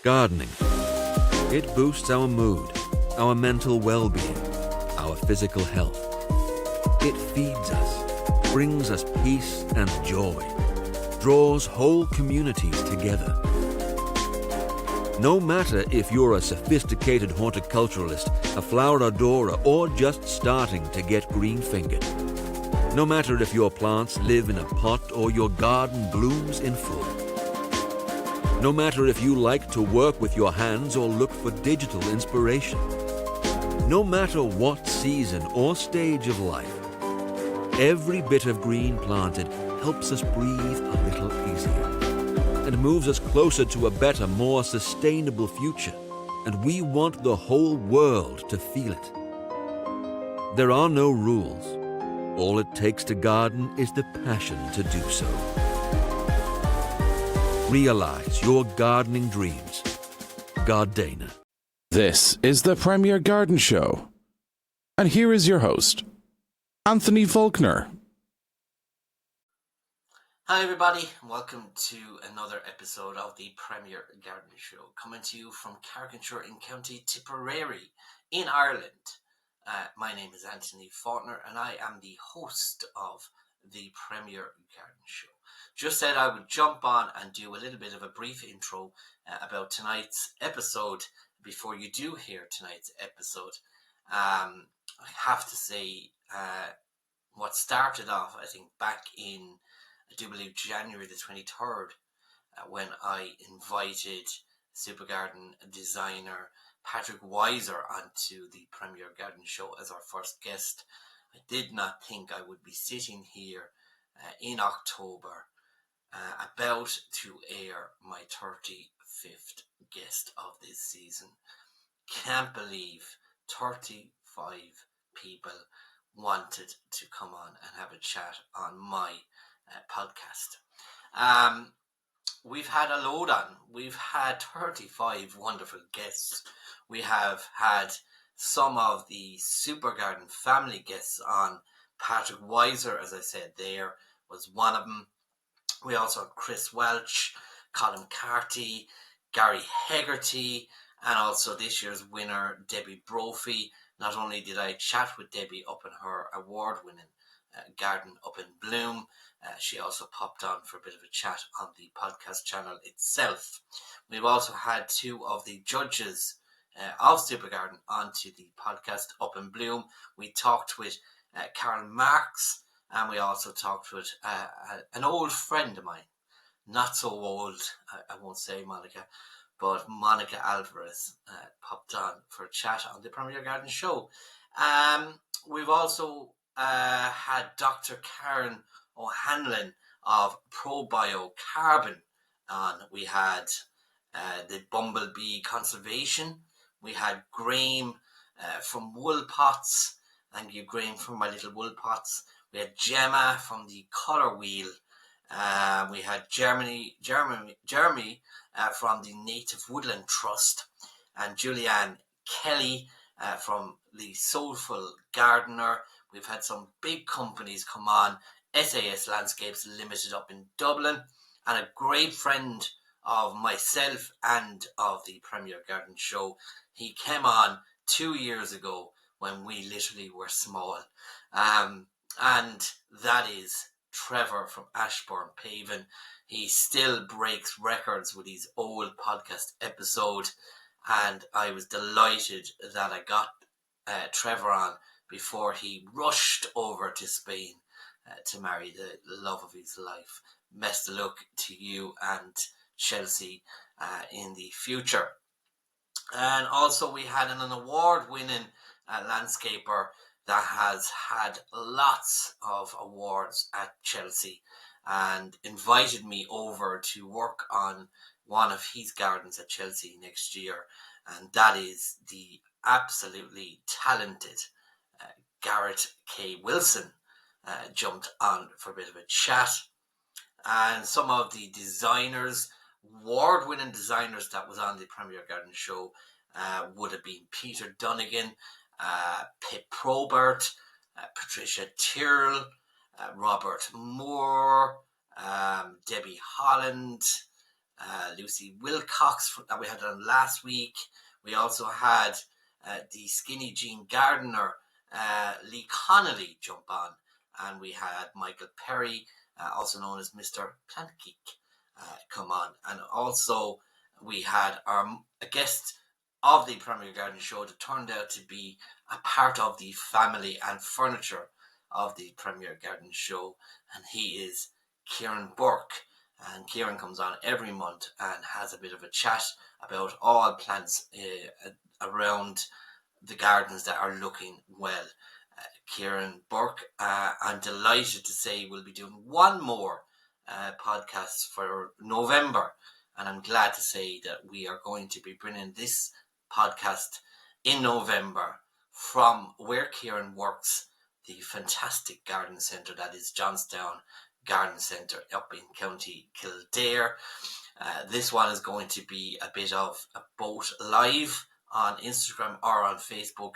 Gardening. It boosts our mood, our mental well-being, our physical health. It feeds us, brings us peace and joy, draws whole communities together. No matter if you're a sophisticated horticulturalist, a flower adorer, or just starting to get green-fingered. No matter if your plants live in a pot or your garden blooms in full. No matter if you like to work with your hands or look for digital inspiration. No matter what season or stage of life, every bit of green planted helps us breathe a little easier and moves us closer to a better, more sustainable future. And we want the whole world to feel it. There are no rules. All it takes to garden is the passion to do so. Realize your gardening dreams. GARDENA. This is the Premier Garden Show. And here is your host, Anthony Faulkner. Hi everybody, and welcome to another episode of the Premier Garden Show, coming to you from Carrickshire in County Tipperary in Ireland. My name is Anthony Faulkner and I am the host of the Premier Garden Show. Just said I would jump on and do a little bit of a brief intro about tonight's episode. Before you do hear tonight's episode, I have to say what started off, I think, back in, I do believe, January the 23rd, when I invited Super Garden designer Patrick Weiser onto the Premier Garden Show as our first guest. I did not think I would be sitting here in October about to air my 35th guest of this season. Can't believe 35 people wanted to come on and have a chat on my podcast. We've had a load on. We've had 35 wonderful guests. We have had some of the Super Garden family guests on. Patrick Weiser, as I said, there was one of them. We also had Chris Welch, Colin Carty, Gary Hegarty, and also this year's winner, Debbie Brophy. Not only did I chat with Debbie up in her award-winning Garden Up in Bloom, she also popped on for a bit of a chat on the podcast channel itself. We've also had two of the judges of Super Garden onto the podcast Up in Bloom. We talked with Karen Marks, and we also talked with an old friend of mine. Not so old, I won't say Monica, but Monica Alvarez popped on for a chat on the Premier Garden Show. We've also had Dr. Karen O'Hanlon of ProBio Carbon on. We had the Bumblebee Conservation. We had Graham from Wool Pots. Thank you, Graham, for my little wool pots. We had Gemma from the Colour Wheel. We had Jeremy from the Native Woodland Trust, and Julianne Kelly from the Soulful Gardener. We've had some big companies come on, SAS Landscapes Limited up in Dublin, and a great friend of myself and of the Premier Garden Show. He came on 2 years ago when we literally were small. And that is Trevor from Ashbourne Pavin. He still breaks records with his old podcast episode, and I was delighted that I got Trevor on before he rushed over to Spain to marry the love of his life. Best of luck to you and Chelsea in the future. And also we had an award-winning landscaper that has had lots of awards at Chelsea and invited me over to work on one of his gardens at Chelsea next year. And that is the absolutely talented Garrett K. Wilson jumped on for a bit of a chat. And some of the designers, award-winning designers that was on the Premier Garden Show would have been Peter Dunnigan, Pip Probert, Patricia Tyrrell, Robert Moore, Debbie Holland, Lucy Wilcox that we had on last week. We also had the Skinny Jean Gardener, Lee Connolly, jump on. And we had Michael Perry, also known as Mr. Plant Geek, come on. And also we had a guest of the Premier Garden Show that turned out to be a part of the family and furniture of the Premier Garden Show, and he is Kieran Burke. And Kieran comes on every month and has a bit of a chat about all plants around the gardens that are looking well. Kieran Burke, I'm delighted to say, will be doing one more podcast for November, and I'm glad to say that we are going to be bringing this podcast in November from where Kieran works, the fantastic garden centre that is Johnstown Garden Centre up in County Kildare. This one is going to be a bit of a both live on Instagram or on Facebook,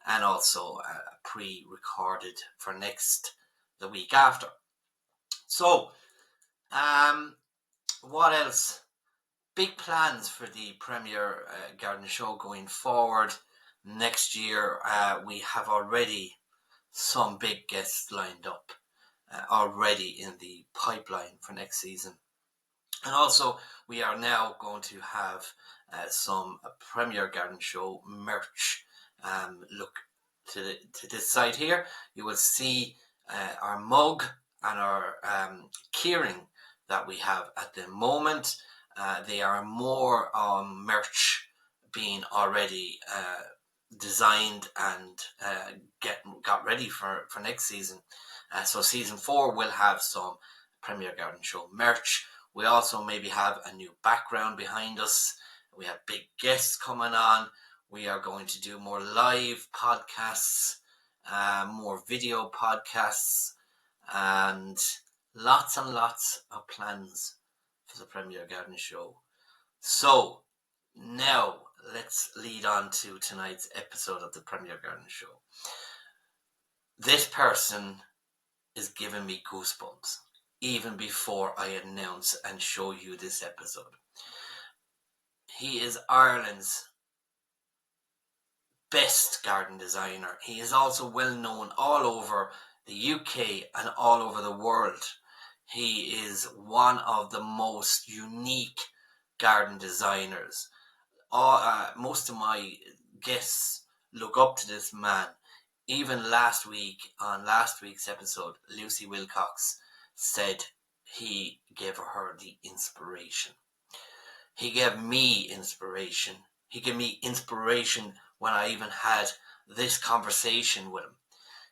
and also pre-recorded for the week after. So, what else? Big plans for the Premier Garden Show going forward. Next year, we have already some big guests lined up already in the pipeline for next season. And also, we are now going to have some Premier Garden Show merch. Look to this side here. You will see our mug and our keyring that we have at the moment. They are more merch being already designed and got ready for next season. So season 4 will have some Premier Garden Show merch. We also maybe have a new background behind us. We have big guests coming on. We are going to do more live podcasts, more video podcasts, and lots of plans for the Premier Garden Show. So now let's lead on to tonight's episode of the Premier Garden Show. This person is giving me goosebumps even before I announce and show you this episode. He is Ireland's best garden designer. He is also well known all over the UK and all over the world. He is one of the most unique garden designers. Most of my guests look up to this man. Even last week, on last week's episode, Lucy Wilcox said he gave her the inspiration. He gave me inspiration. He gave me inspiration when I even had this conversation with him.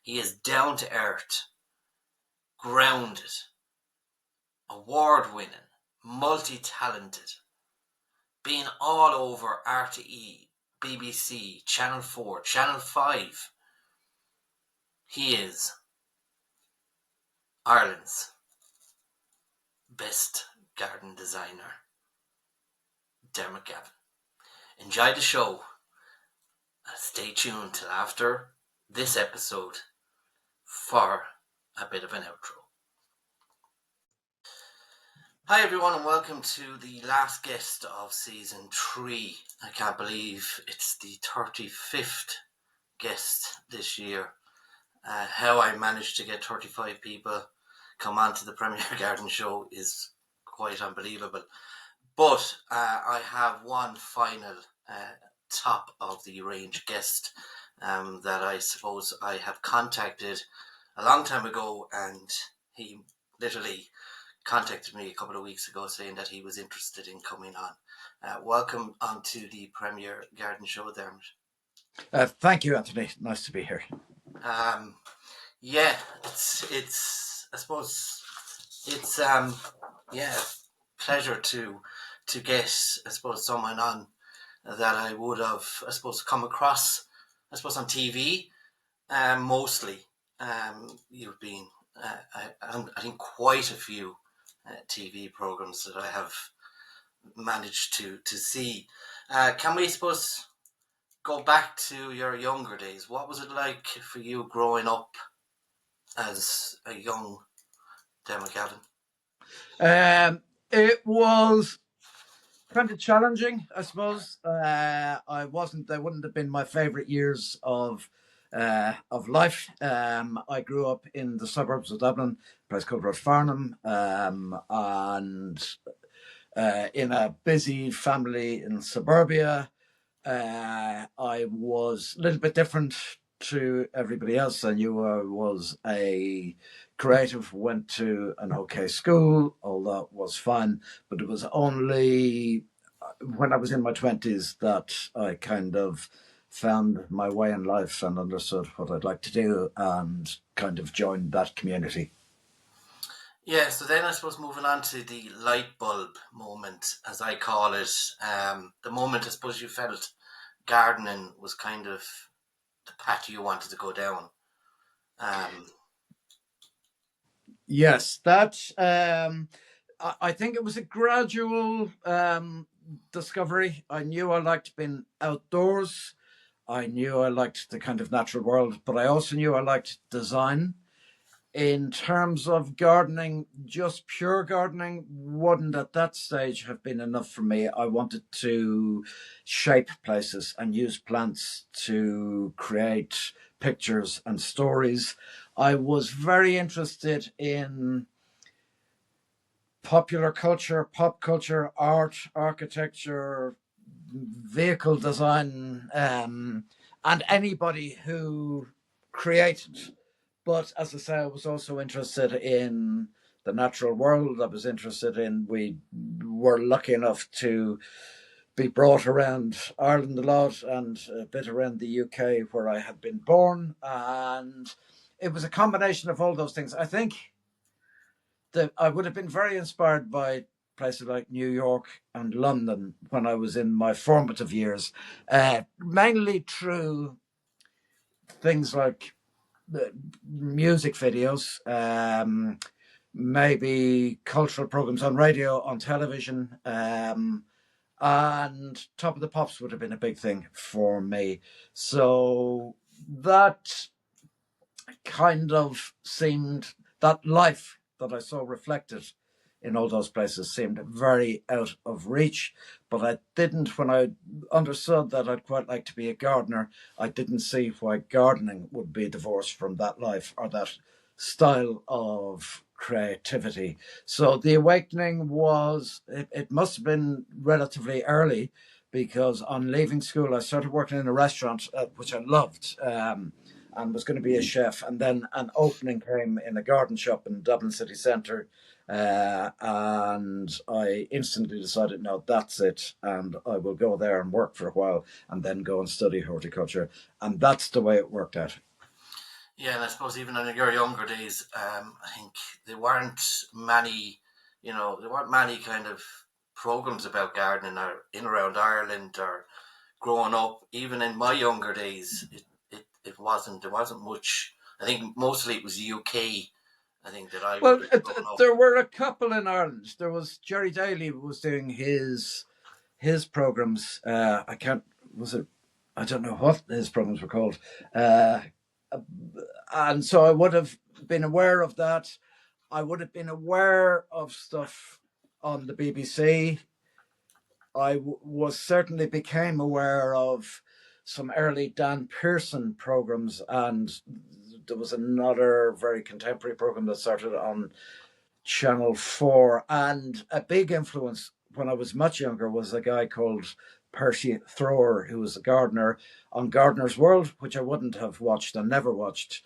He is down to earth, grounded, award-winning, multi-talented, being all over RTE, BBC, Channel 4, Channel 5. He is Ireland's best garden designer, Diarmuid Gavin. Enjoy the show. Stay tuned till after this episode for a bit of an outro. Hi everyone, and welcome to the last guest of season 3. I can't believe it's the 35th guest this year. How I managed to get 35 people come on to the Premier Garden Show is quite unbelievable. But I have one final top of the range guest that I suppose I have contacted a long time ago, and he literally contacted me a couple of weeks ago saying that he was interested in coming on. Welcome onto the Premier Garden Show, Diarmuid. Thank you, Anthony. Nice to be here. Yeah, it's I suppose it's pleasure to get I suppose someone on that I would have I suppose come across I suppose on TV mostly. You've been I think quite a few TV programs that I have managed to see. Can we suppose go back to your younger days? What was it like for you growing up as a young Diarmuid Gavin? It was Kind of challenging, I suppose. They wouldn't have been my favourite years of life. I grew up in the suburbs of Dublin, a place called Farnham, and in a busy family in suburbia. I was a little bit different to everybody else. I knew I was a creative, went to an okay school, all that was fine, but it was only when I was in my 20s that I kind of found my way in life and understood what I'd like to do and kind of joined that community. Yeah, so then I suppose moving on to the light bulb moment, as I call it, the moment I suppose you felt gardening was kind of the path you wanted to go down. Yes, that I think it was a gradual discovery. I knew I liked being outdoors. I knew I liked the kind of natural world, but I also knew I liked design. In terms of gardening, just pure gardening wouldn't at that stage have been enough for me. I wanted to shape places and use plants to create pictures and stories. I was very interested in popular culture, pop culture, art, architecture, vehicle design, and anybody who created. But as I say, I was also interested in the natural world. I was interested in, we were lucky enough to be brought around Ireland a lot and a bit around the UK where I had been born. And it was a combination of all those things. I think that I would have been very inspired by places like New York and London when I was in my formative years, mainly through things like music videos, maybe cultural programs on radio, on television, and Top of the Pops would have been a big thing for me. So that kind of seemed, that life that I saw reflected in all those places seemed very out of reach. But I didn't, when I understood that I'd quite like to be a gardener, I didn't see why gardening would be divorced from that life or that style of creativity. So the awakening was, it must have been relatively early, because on leaving school, I started working in a restaurant, which I loved. And was going to be a chef. And then an opening came in a garden shop in Dublin city centre. And I instantly decided, no, that's it. And I will go there and work for a while and then go and study horticulture. And that's the way it worked out. Yeah, and I suppose even in your younger days, I think there weren't many, there weren't many kind of programs about gardening or in around Ireland or growing up. Even in my younger days, it wasn't, there wasn't much. I think mostly it was the UK. I think that I would Well, have grown up. there were a couple in Ireland. There was Jerry Daly was doing his programs. I can't, was it, I don't know what his programs were called. And so I would have been aware of that. I would have been aware of stuff on the BBC. I was certainly became aware of some early Dan Pearson programs, and there was another very contemporary program that started on Channel 4. And a big influence when I was much younger was a guy called Percy Thrower, who was a gardener on Gardener's World, which I wouldn't have watched and never watched,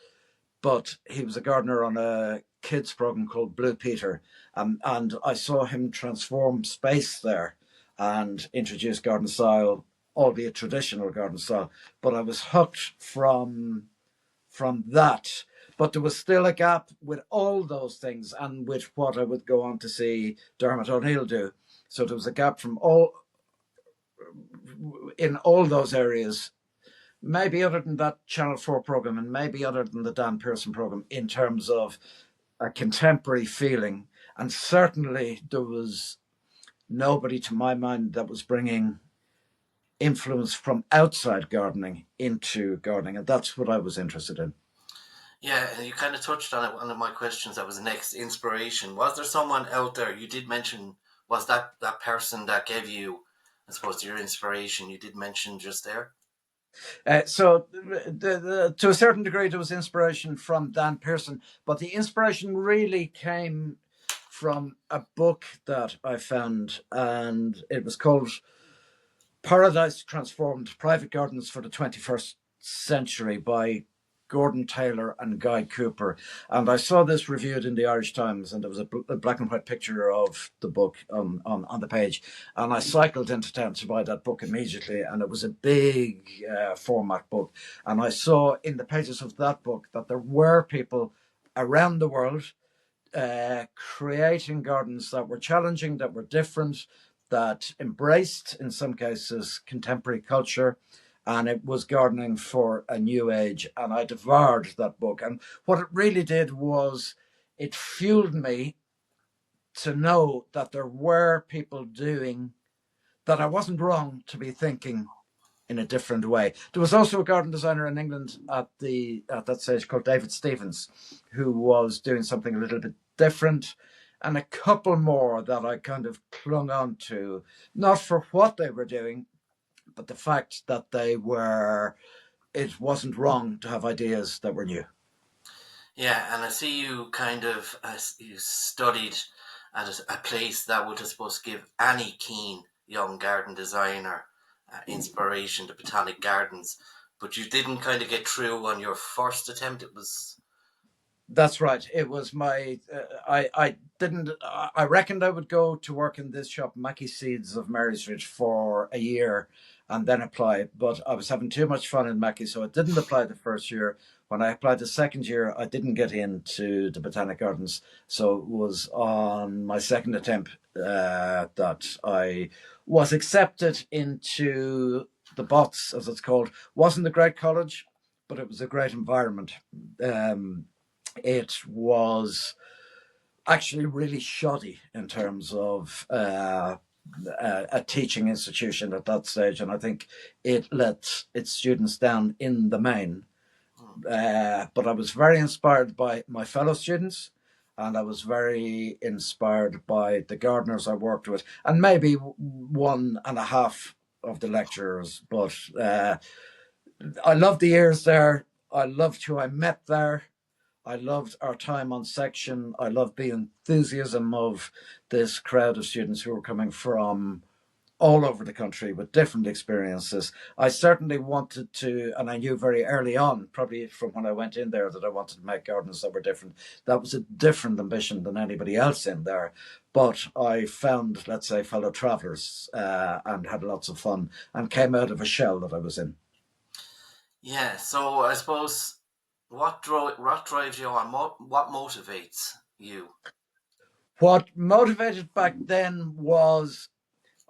but he was a gardener on a kids program called Blue Peter. And I saw him transform space there and introduce garden style, albeit traditional garden style. But I was hooked from that. But there was still a gap with all those things and with what I would go on to see Dermot O'Neill do. So there was a gap from all in all those areas, maybe other than that Channel 4 program and maybe other than the Dan Pearson program, in terms of a contemporary feeling. And certainly there was nobody to my mind that was bringing influence from outside gardening into gardening. And that's what I was interested in. Yeah, and you kind of touched on it. One of my questions, that was the next inspiration. Was there someone out there? You did mention was that person that gave you, I suppose, your inspiration you did mention just there? So, to a certain degree, there was inspiration from Dan Pearson, but the inspiration really came from a book that I found, and it was called Paradise Transformed: Private Gardens for the 21st Century by Gordon Taylor and Guy Cooper. And I saw this reviewed in the Irish Times, and there was a black and white picture of the book on the page. And I cycled into town to buy that book immediately, and it was a big format book. And I saw in the pages of that book that there were people around the world creating gardens that were challenging, that were different, that embraced, in some cases, contemporary culture. And it was gardening for a new age. And I devoured that book. And what it really did was it fueled me to know that there were people doing, that I wasn't wrong to be thinking in a different way. There was also a garden designer in England at that stage called David Stevens, who was doing something a little bit different, and a couple more that I kind of clung on to, not for what they were doing, but the fact that it wasn't wrong to have ideas that were new. Yeah, and I see you kind of you studied at a place that would, I suppose, give any keen young garden designer inspiration, the Botanic Gardens. But you didn't kind of get through on your first attempt. It was. That's right. It was my. I didn't. I reckoned I would go to work in this shop, Mackie Seeds of Marysridge, for a year, and then apply. But I was having too much fun in Mackie, so I didn't apply the first year. When I applied the second year, I didn't get into the Botanic Gardens. So it was on my second attempt that I was accepted into the Bots, as it's called. Wasn't a great college, but it was a great environment. It was actually really shoddy in terms of a teaching institution at that stage, and I think it let its students down in the main. But I was very inspired by my fellow students, and I was very inspired by the gardeners I worked with, and maybe one and a half of the lecturers. But I loved the years there. I loved who I met there. I loved our time on section. I loved the enthusiasm of this crowd of students who were coming from all over the country with different experiences. I certainly wanted to, and I knew very early on, probably from when I went in there, that I wanted to make gardens that were different. That was a different ambition than anybody else in there. But I found, let's say, fellow travellers and had lots of fun and came out of a shell that I was in. Yeah, so I suppose what drives you on? What motivates you? What motivated back then was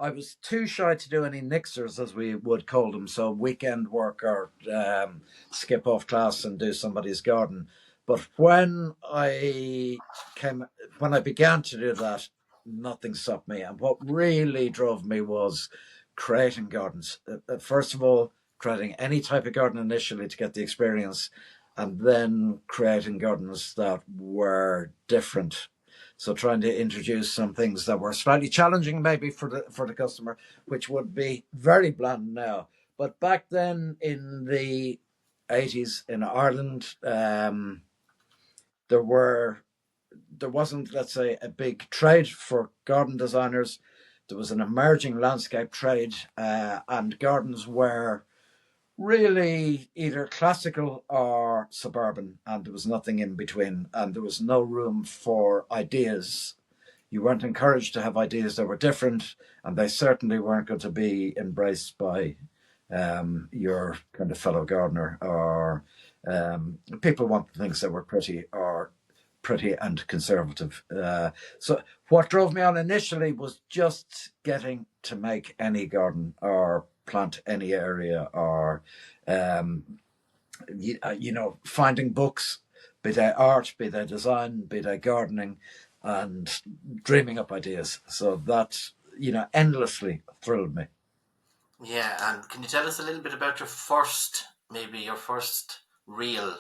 I was too shy to do any nixers, as we would call them, so weekend work or skip off class and do somebody's garden. But when I began to do that, nothing stopped me. And what really drove me was creating gardens. First of all, creating any type of garden initially to get the experience, and then creating gardens that were different. So trying to introduce some things that were slightly challenging maybe for the customer, which would be very bland now. But back then in the 80s in Ireland, there wasn't, let's say, a big trade for garden designers. There was an emerging landscape trade, and gardens were really either classical or suburban, and there was nothing in between, and there was no room for ideas. You weren't encouraged to have ideas that were different, and they certainly weren't going to be embraced by your kind of fellow gardener, or people wanted things that were pretty and conservative. So what drove me on initially was just getting to make any garden or plant any area, or finding books, be they art, be they design, be they gardening, and dreaming up ideas. So that endlessly thrilled me. Yeah, and can you tell us a little bit about your first real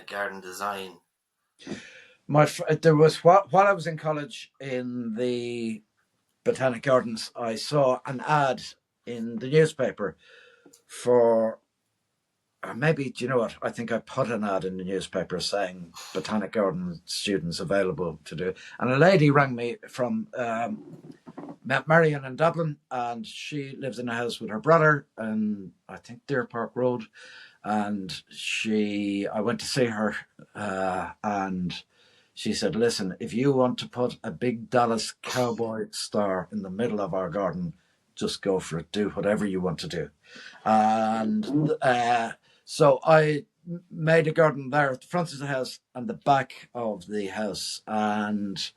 garden design? There was while I was in college in the Botanic Gardens, I saw an ad in the newspaper for, or maybe, do you know what? I think I put an ad in the newspaper saying Botanic Garden students available to do. And a lady rang me from Marion in Dublin, and she lives in a house with her brother in, I think, Deer Park Road. And I went to see her, and she said, listen, if you want to put a big Dallas Cowboy star in the middle of our garden, just go for it. Do whatever you want to do. And so I made a garden there at the front of the house and the back of the house. And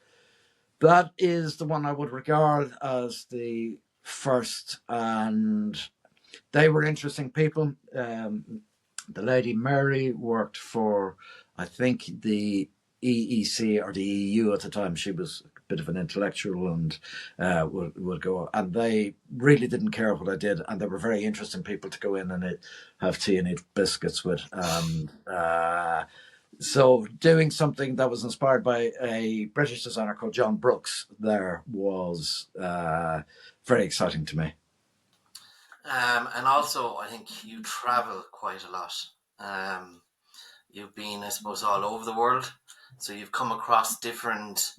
that is the one I would regard as the first. And they were interesting people. The lady Mary worked for, I think, the EEC or the EU at the time. She was a bit of an intellectual and would go. And they really didn't care what I did. And they were very interesting people to go in and have tea and eat biscuits with. So doing something that was inspired by a British designer called John Brooks there was very exciting to me. And also, I think you travel quite a lot. You've been, I suppose, all over the world. So you've come across different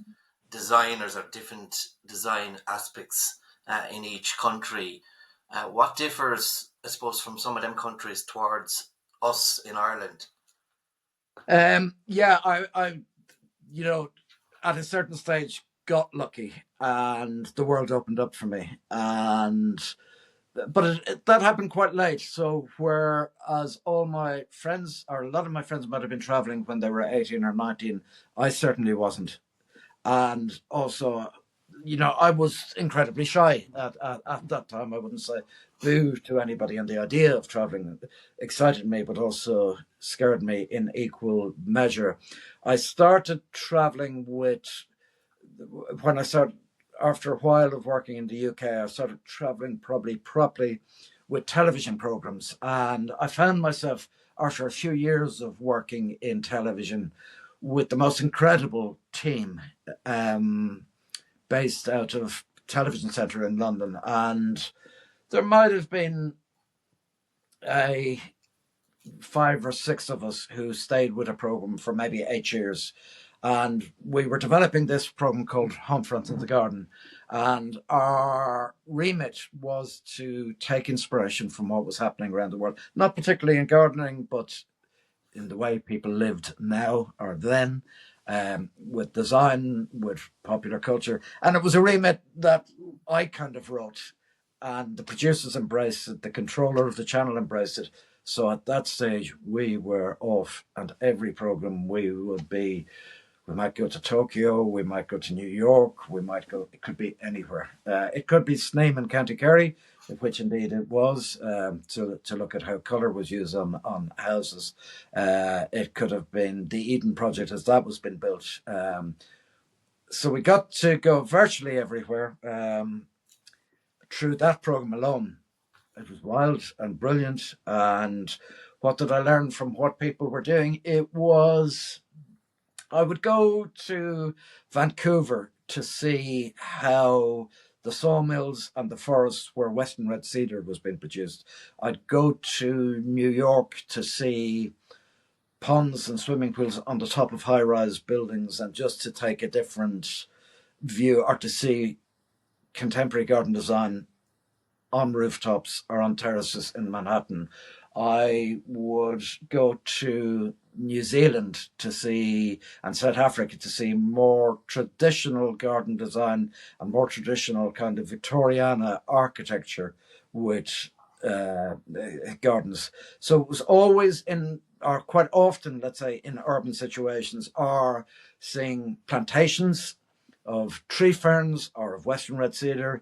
designers or different design aspects in each country. What differs, I suppose, from some of them countries towards us in Ireland? Yeah, I, at a certain stage got lucky and the world opened up for me. But that happened quite late. So whereas all my friends, or a lot of my friends, might have been traveling when they were 18 or 19, I certainly wasn't. And also, I was incredibly shy at that time. I wouldn't say boo to anybody, and the idea of traveling excited me, but also scared me in equal measure. I started traveling when I started, after a while of working in the UK, I started traveling probably properly with television programs. And I found myself, after a few years of working in television, with the most incredible team based out of Television Centre in London. And there might have been 5 or 6 of us who stayed with a program for maybe 8 years. And we were developing this program called Homefront in the Garden. And our remit was to take inspiration from what was happening around the world, not particularly in gardening, but in the way people lived now or then, with design, with popular culture. And it was a remit that I kind of wrote, and the producers embraced it, the controller of the channel embraced it. So at that stage, we were off, and every program we might go to Tokyo, we might go to New York, it could be anywhere. It could be Sneem in County Kerry, which indeed it was, to look at how colour was used on houses. It could have been the Eden Project as that was being built. So we got to go virtually everywhere through that programme alone. It was wild and brilliant. And what did I learn from what people were doing? I would go to Vancouver to see how the sawmills and the forests where Western red cedar was being produced. I'd go to New York to see ponds and swimming pools on the top of high-rise buildings, and just to take a different view, or to see contemporary garden design on rooftops or on terraces in Manhattan. I would go to New Zealand to see, and South Africa to see, more traditional garden design and more traditional kind of Victoriana architecture with gardens. So it was always or quite often, let's say, in urban situations, or seeing plantations of tree ferns or of Western red cedar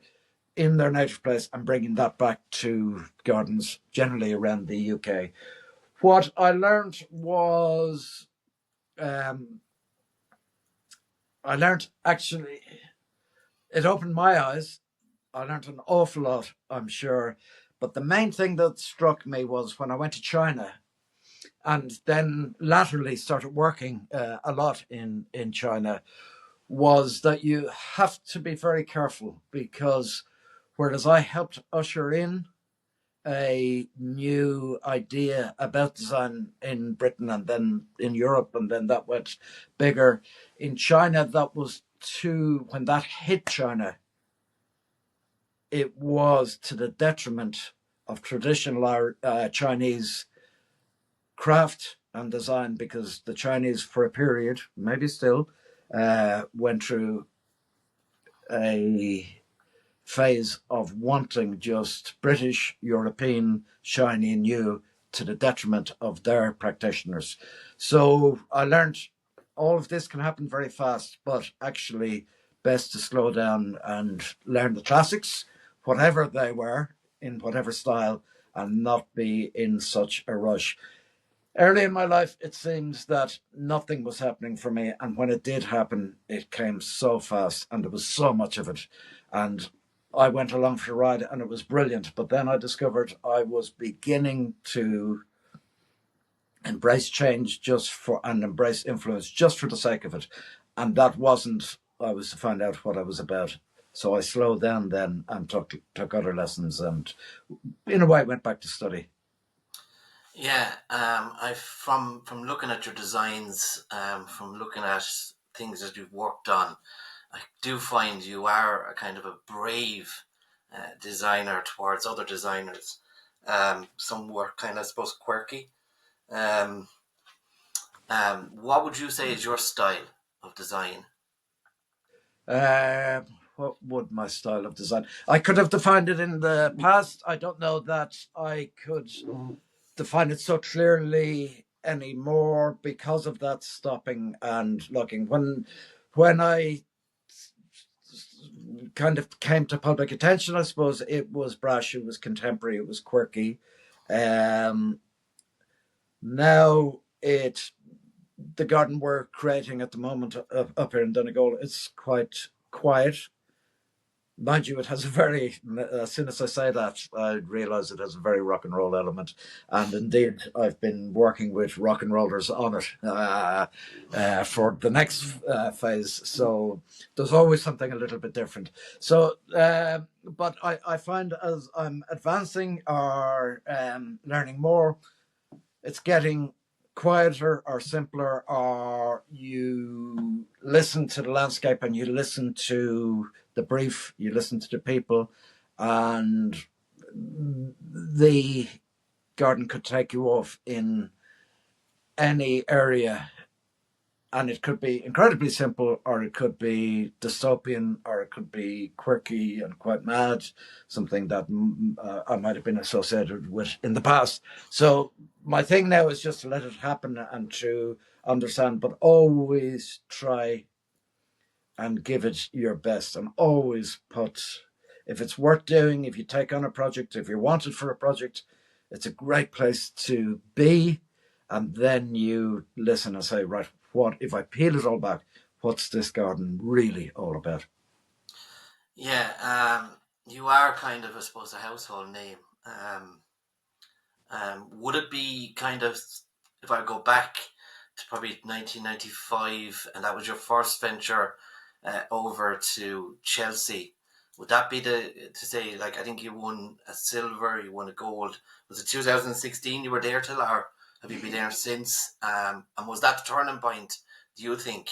in their native place and bringing that back to gardens generally around the UK. What I learned was, actually, it opened my eyes. I learned an awful lot, I'm sure. But the main thing that struck me was when I went to China, and then laterally started working a lot in China, was that you have to be very careful, because whereas I helped usher in a new idea about design in Britain and then in Europe, and then that went bigger in China, that was when that hit China, it was to the detriment of traditional Chinese craft and design, because the Chinese, for a period, maybe still, went through a phase of wanting just British, European, shiny new, to the detriment of their practitioners. So I learned all of this can happen very fast, but actually best to slow down and learn the classics, whatever they were, in whatever style, and not be in such a rush. Early in my life, it seems that nothing was happening for me. And when it did happen, it came so fast and there was so much of it. And I went along for the ride and it was brilliant. But then I discovered I was beginning to embrace change and embrace influence just for the sake of it. And that wasn't, I was to find out what I was about. So I slowed down then and took other lessons, and in a way went back to study. Yeah, I from looking at your designs, from looking at things that you've worked on, I do find you are a kind of a brave designer towards other designers. Some were kind of, I suppose, quirky. Um, what would you say is your style of design? Uh, what would my style of design? I could have defined it in the past. I don't know that I could define it so clearly anymore because of that stopping and looking. When I kind of came to public attention, I suppose it was brash, it was contemporary, it was quirky. Now the garden we're creating at the moment up here in Donegal, it's quite quiet. Mind you, it has a very, as soon as I say that, I realise it has a very rock and roll element. And indeed, I've been working with rock and rollers on it for the next phase. So there's always something a little bit different. So, but I find as I'm advancing or learning more, it's getting quieter or simpler, or you listen to the landscape and you listen to the brief, you listen to the people, and the garden could take you off in any area. And it could be incredibly simple, or it could be dystopian, or it could be quirky and quite mad, something that I might have been associated with in the past. So my thing now is just to let it happen and to understand, but always try and give it your best, and always put, if it's worth doing, if you take on a project, if you're wanted for a project, it's a great place to be. And then you listen and say, right, what if I peel it all back, what's this garden really all about? Yeah, you are kind of, I suppose, a household name. Would it be kind of, if I go back to probably 1995, and that was your first venture over to Chelsea, would that be to say, like, I think you won a silver, you won a gold. Was it 2016 you were there till, or have you been there since? And was that the turning point, do you think?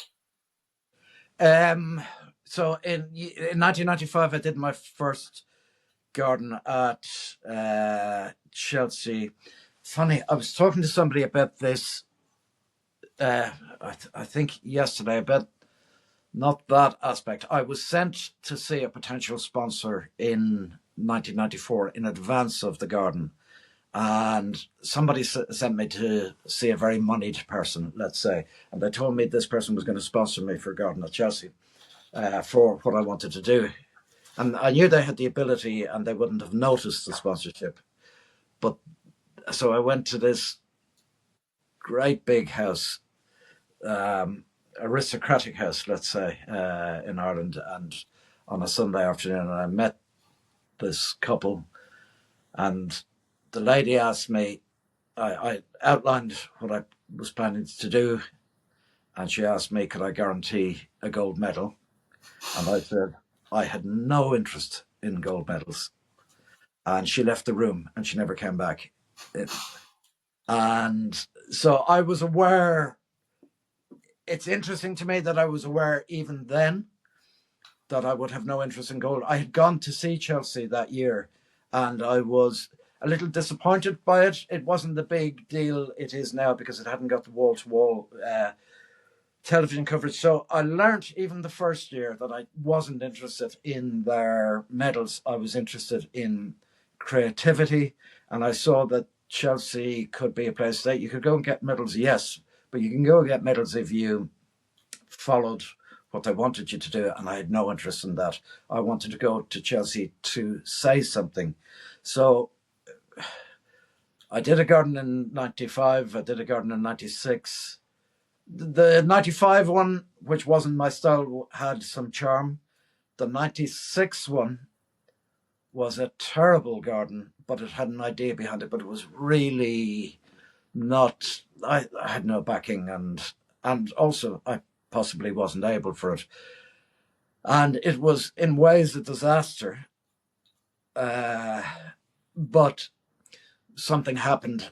Um, so in 1995, I did my first garden at Chelsea. Funny, I was talking to somebody about this, I think yesterday, about not that aspect. I was sent to see a potential sponsor in 1994 in advance of the garden. And somebody sent me to see a very moneyed person, let's say. And they told me this person was going to sponsor me for garden at Chelsea for what I wanted to do. And I knew they had the ability and they wouldn't have noticed the sponsorship. But so I went to this great big house, aristocratic house, let's say, in Ireland. And on a Sunday afternoon, and I met this couple, and the lady asked me, I outlined what I was planning to do, and she asked me, could I guarantee a gold medal? And I said, I had no interest in gold medals. And she left the room and she never came back. And so I was aware. It's interesting to me that I was aware even then that I would have no interest in gold. I had gone to see Chelsea that year and I was a little disappointed by it. It wasn't the big deal it is now because it hadn't got the wall-to-wall television coverage. So I learned even the first year that I wasn't interested in their medals. I was interested in creativity, and I saw that Chelsea could be a place that you could go and get medals, yes, but you can go and get medals if you followed what they wanted you to do, and I had no interest in that. I wanted to go to Chelsea to say something. So I did a garden in 95, I did a garden in 96. The 95 one, which wasn't my style, had some charm. The 96 one was a terrible garden, but it had an idea behind it, but it was really not, I had no backing, and also I possibly wasn't able for it. And it was in ways a disaster. But something happened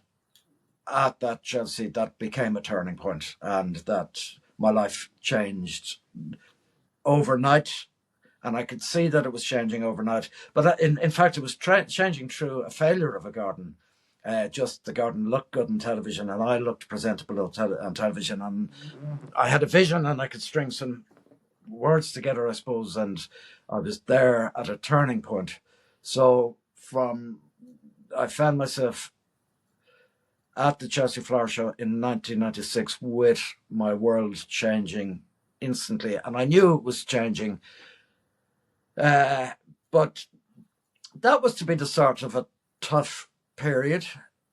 at that Chelsea that became a turning point, and that my life changed overnight. And I could see that it was changing overnight. But in fact, it was changing through a failure of a garden. Just the garden looked good on television, and I looked presentable on television. And I had a vision, and I could string some words together, I suppose. And I was there at a turning point. So I found myself at the Chelsea Flower Show in 1996 with my world changing instantly. And I knew it was changing. But that was to be the start of a tough period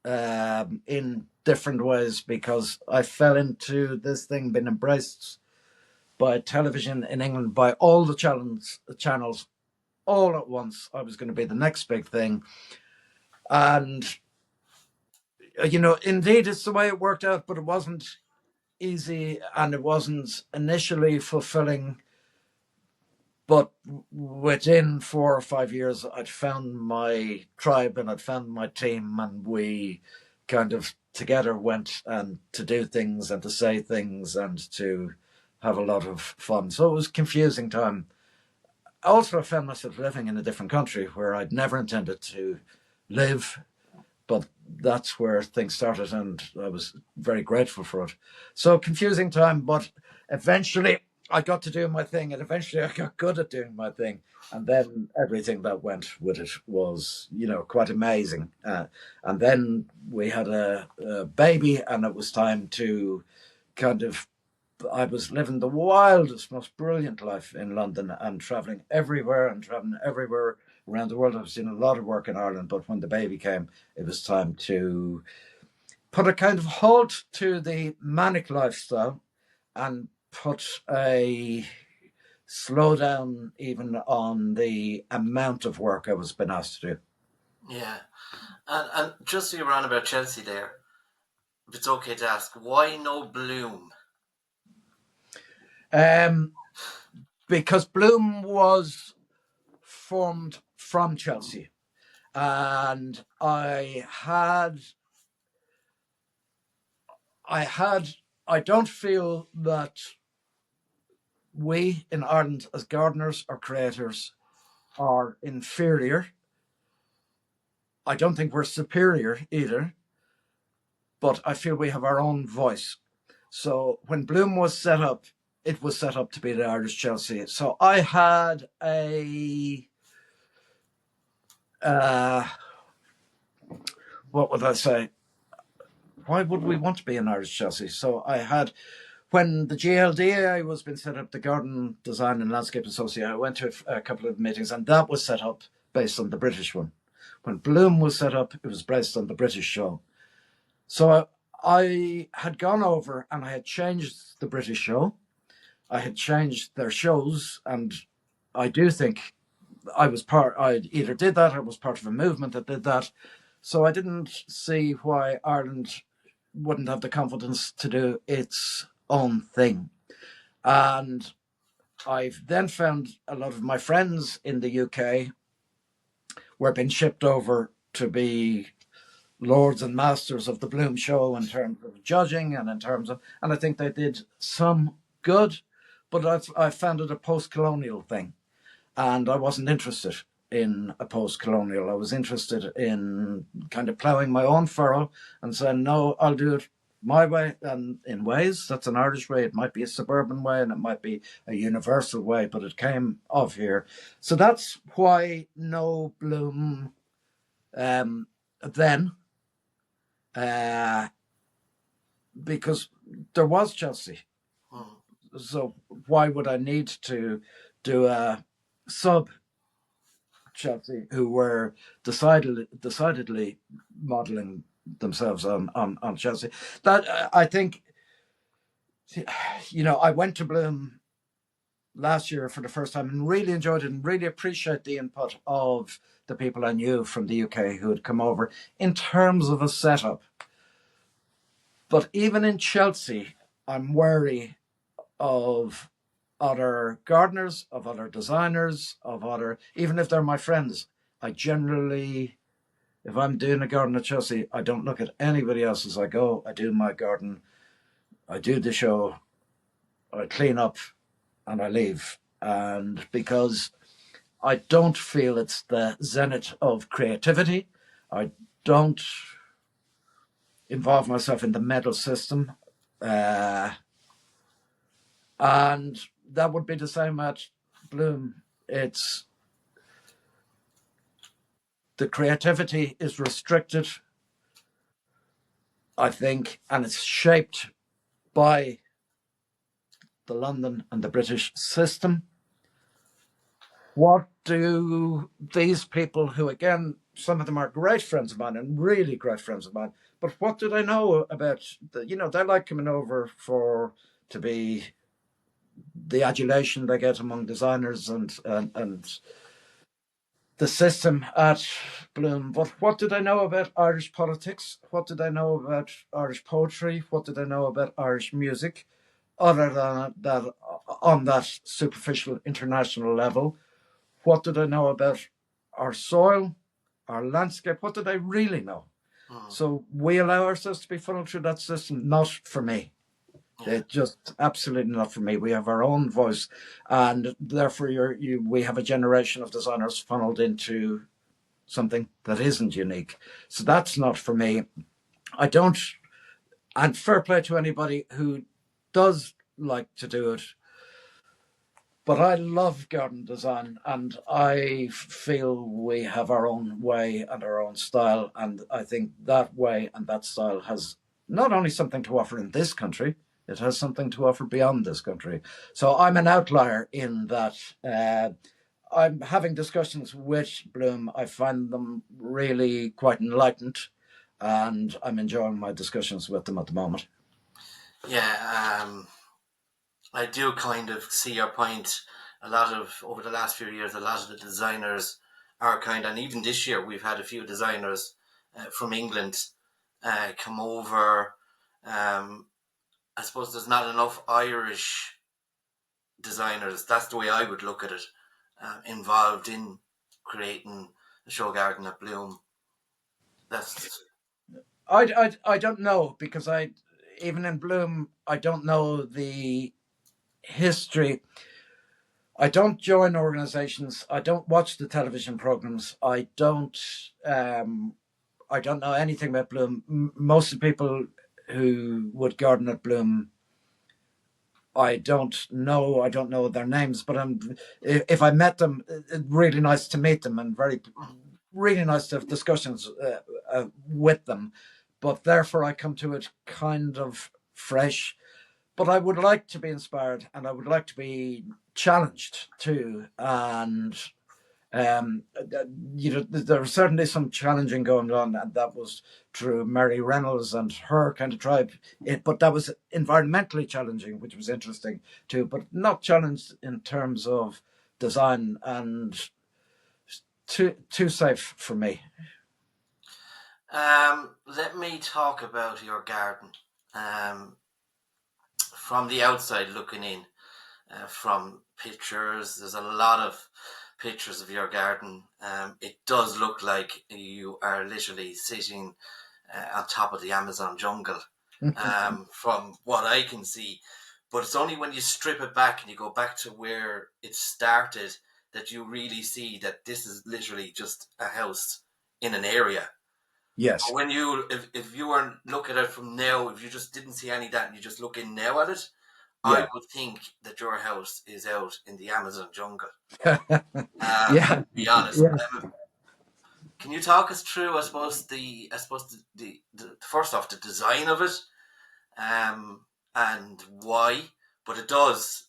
in different ways, because I fell into this thing being embraced by television in England, by all the channels all at once. I was going to be the next big thing. And, indeed, it's the way it worked out, but it wasn't easy and it wasn't initially fulfilling. But within 4 or 5 years, I'd found my tribe and I'd found my team, and we kind of together went and to do things and to say things and to have a lot of fun. So it was a confusing time. Also, I found myself living in a different country where I'd never intended to live, but that's where things started, and I was very grateful for it. So confusing time, but eventually I got to do my thing, and eventually I got good at doing my thing. And then everything that went with it was, quite amazing. And then we had a baby, and it was time to I was living the wildest, most brilliant life in London and traveling everywhere around the world. I was doing a lot of work in Ireland, but when the baby came, it was time to put a kind of halt to the manic lifestyle and put a slowdown even on the amount of work I was been asked to do. Yeah. And just so you were on about Chelsea there, if it's okay to ask, why no Bloom? Because Bloom was formed from Chelsea, and I don't feel that we in Ireland as gardeners or creators are inferior. I don't think we're superior either, but I feel we have our own voice. So when Bloom was set up, it was set up to be the Irish Chelsea. So I had what would I say? Why would we want to be an Irish Chelsea? So I had, when the GLDA was being set up, the Garden Design and Landscape Association, I went to a couple of meetings, and that was set up based on the British one. When Bloom was set up, it was based on the British show. So I had gone over and I had changed the British show. I had changed their shows, and I do think I either did that or was part of a movement that did that. So I didn't see why Ireland wouldn't have the confidence to do its own thing. And I've then found a lot of my friends in the UK were being shipped over to be lords and masters of the Bloom show in terms of judging and in terms of, and I think they did some good, but I found it a post-colonial thing, and I wasn't interested in a post-colonial. I was interested in kind of ploughing my own furrow and saying, no, I'll do it my way, and in ways that's an Irish way. It might be a suburban way and it might be a universal way, but it came of here. So that's why no Bloom then, because there was Chelsea. So why would I need to do a sub Chelsea who were decidedly modelling themselves on Chelsea? That I think, I went to Bloom last year for the first time and really enjoyed it and really appreciate the input of the people I knew from the UK who had come over in terms of a setup. But even in Chelsea, I'm wary of other gardeners, of other designers, even if they're my friends. I generally, if I'm doing a garden at Chelsea, I don't look at anybody else's. I go, I do my garden, I do the show, I clean up, and I leave. And because I don't feel it's the zenith of creativity, I don't involve myself in the medal system. And that would be the same at Bloom. It's the creativity is restricted, I think, and it's shaped by the London and the British system. What do these people, who again, some of them are great friends of mine and really great friends of mine, but what do they know about they like coming over to be the adulation they get among designers and the system at Bloom. But what did I know about Irish politics? What did I know about Irish poetry? What did I know about Irish music? Other than that, on that superficial international level, what did I know about our soil, our landscape? What did I really know? So we allow ourselves to be funneled through that system. Not for me. It's just absolutely not for me. We have our own voice, and therefore we have a generation of designers funneled into something that isn't unique. So that's not for me. I don't, and fair play to anybody who does like to do it, but I love garden design, and I feel we have our own way and our own style, and I think that way and that style has not only something to offer in this country, it has something to offer beyond this country. So I'm an outlier in that. I'm having discussions with Bloom. I find them really quite enlightened, and I'm enjoying my discussions with them at the moment. Yeah, I do kind of see your point. Over the last few years, a lot of the designers are and even this year, we've had a few designers from England come over. I suppose there's not enough Irish designers, that's the way I would look at it, involved in creating a show garden at Bloom. I don't know, because even in Bloom, I don't know the history. I don't join organizations. I don't watch the television programs. I don't know anything about Bloom. Most of the people who would garden at Bloom, I don't know their names, but if I met them, it's really nice to meet them and really nice to have discussions with them. But therefore I come to it kind of fresh. But I would like to be inspired, and I would like to be challenged too. And there was certainly some challenging going on, and that was through Mary Reynolds and her kind of tribe. But that was environmentally challenging, which was interesting too, but not challenged in terms of design, and too safe for me. Let me talk about your garden. From the outside looking in, from pictures. There's a lot of pictures of your garden. It does look like you are literally sitting on top of the Amazon jungle, from what I can see. But it's only when you strip it back and you go back to where it started that you really see that this is literally just a house in an area. Yes. But when if you were looking at it from now, if you just didn't see any of that and you just look in now at it, I Yeah. would think that your house is out in the Amazon jungle. Yeah. To be honest. Yeah. Can you talk us through, the first off, the design of it, and why? But it does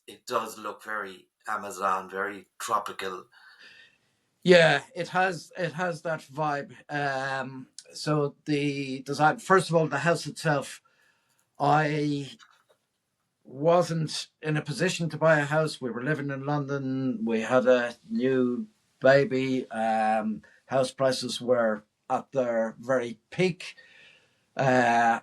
look very Amazon, very tropical. Yeah, it has that vibe. So the design, first of all, the house itself, I wasn't in a position to buy a house. We were living in London. We had a new baby. House prices were at their very peak. And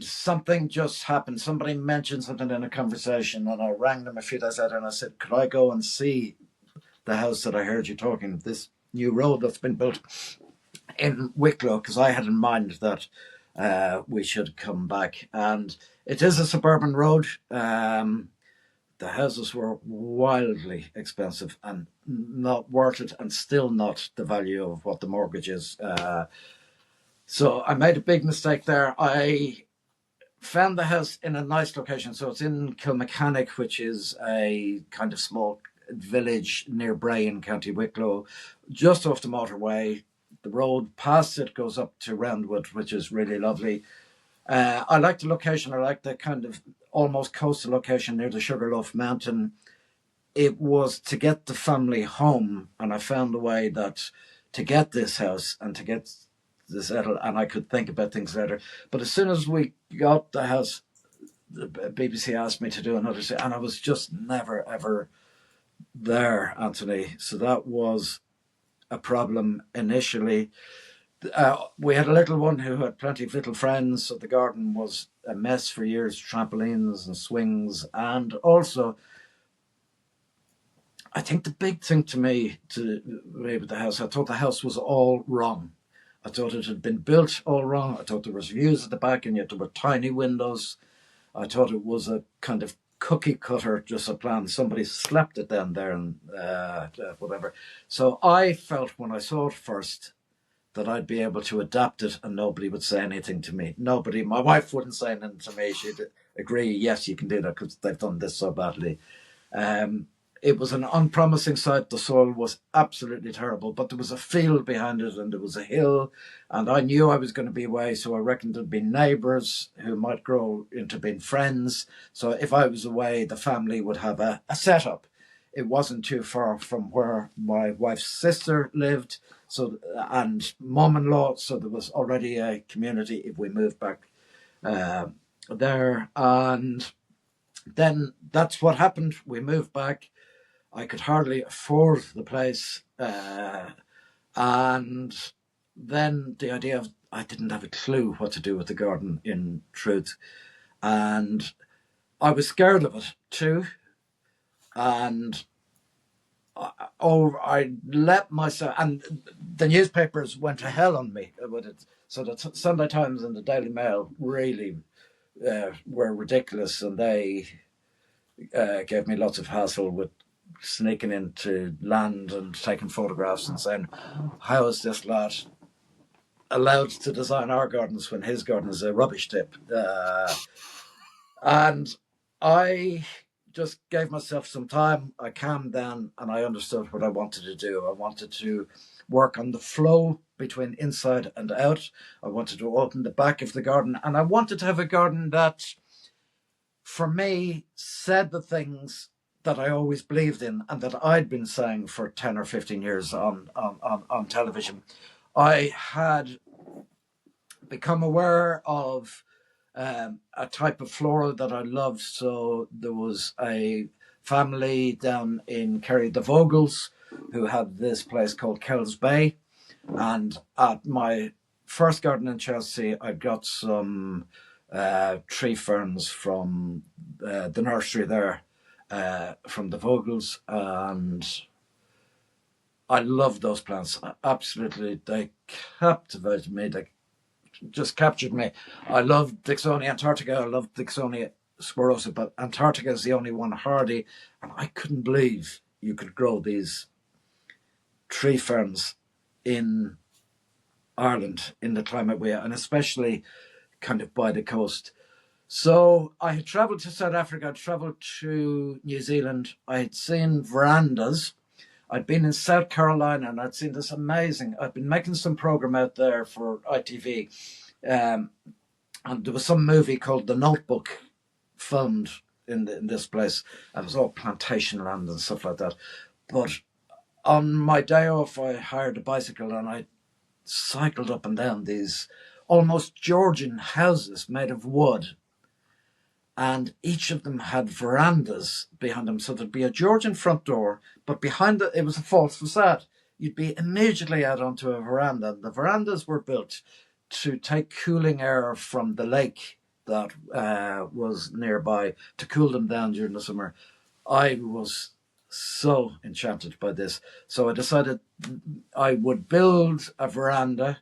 something just happened. Somebody mentioned something in a conversation, and I rang them a few days later and I said, could I go and see the house that I heard you talking, this new road that's been built in Wicklow? Because I had in mind that we should come back. And it is a suburban road. The houses were wildly expensive and not worth it, and still not the value of what the mortgage is. So I made a big mistake there. I found the house in a nice location. So it's in Kilmechanic, which is a kind of small village near Bray in County Wicklow, just off the motorway. The road past it goes up to Roundwood, which is really lovely. I like the location. I like the kind of almost coastal location near the Sugarloaf Mountain. It was to get the family home, and I found a way that to get this house and to get this settled, and I could think about things later. But as soon as we got the house, the BBC asked me to do another, and I was just never ever there, Anthony. So that was a problem initially. We had a little one who had plenty of little friends, so the garden was a mess for years, trampolines and swings. And also, I think the big thing to me with the house, I thought the house was all wrong. I thought it had been built all wrong. I thought there was views at the back and yet there were tiny windows. I thought it was a kind of cookie cutter, just a plan. Somebody slapped it down there and whatever. So I felt when I saw it first that I'd be able to adapt it and nobody would say anything to me. Nobody, my wife wouldn't say anything to me. She'd agree, yes, you can do that because they've done this so badly. It was an unpromising site. The soil was absolutely terrible, but there was a field behind it and there was a hill, and I knew I was going to be away, so I reckoned there'd be neighbours who might grow into being friends. So if I was away, the family would have a setup. It wasn't too far from where my wife's sister lived, so and mum-in-law, so there was already a community if we moved back there. And then that's what happened. We moved back. I could hardly afford the place. And then the idea of, I didn't have a clue what to do with the garden, in truth. And I was scared of it too. And I let myself, and the newspapers went to hell on me with it. So the Sunday Times and the Daily Mail really were ridiculous, and they gave me lots of hassle with sneaking into land and taking photographs and saying, how is this lad allowed to design our gardens when his garden is a rubbish tip? And I just gave myself some time. I calmed down and I understood what I wanted to do. I wanted to work on the flow between inside and out. I wanted to open the back of the garden, and I wanted to have a garden that, for me, said the things that I always believed in and that I'd been saying for 10 or 15 years on television. I had become aware of a type of flora that I loved. So there was a family down in Kerry, the Vogels, who had this place called Kells Bay. And at my first garden in Chelsea, I got some tree ferns from the nursery there. from the Vogels, and I love those plants. Absolutely, they captivated me. They just captured me. I love Dixonia antarctica. I love Dixonia sporosa, but Antarctica is the only one hardy, and I couldn't believe you could grow these tree ferns in Ireland in the climate we are, and especially kind of by the coast. So I had travelled to South Africa, I'd travelled to New Zealand. I had seen verandas. I'd been in South Carolina and I'd seen this amazing. I'd been making some program out there for ITV, and there was some movie called The Notebook filmed in this place. And it was all plantation land and stuff like that. But on my day off, I hired a bicycle and I cycled up and down these almost Georgian houses made of wood, and each of them had verandas behind them. So there'd be a Georgian front door, but behind it was a false facade. You'd be immediately out onto a veranda. The verandas were built to take cooling air from the lake that was nearby to cool them down during the summer. I was so enchanted by this. So I decided I would build a veranda.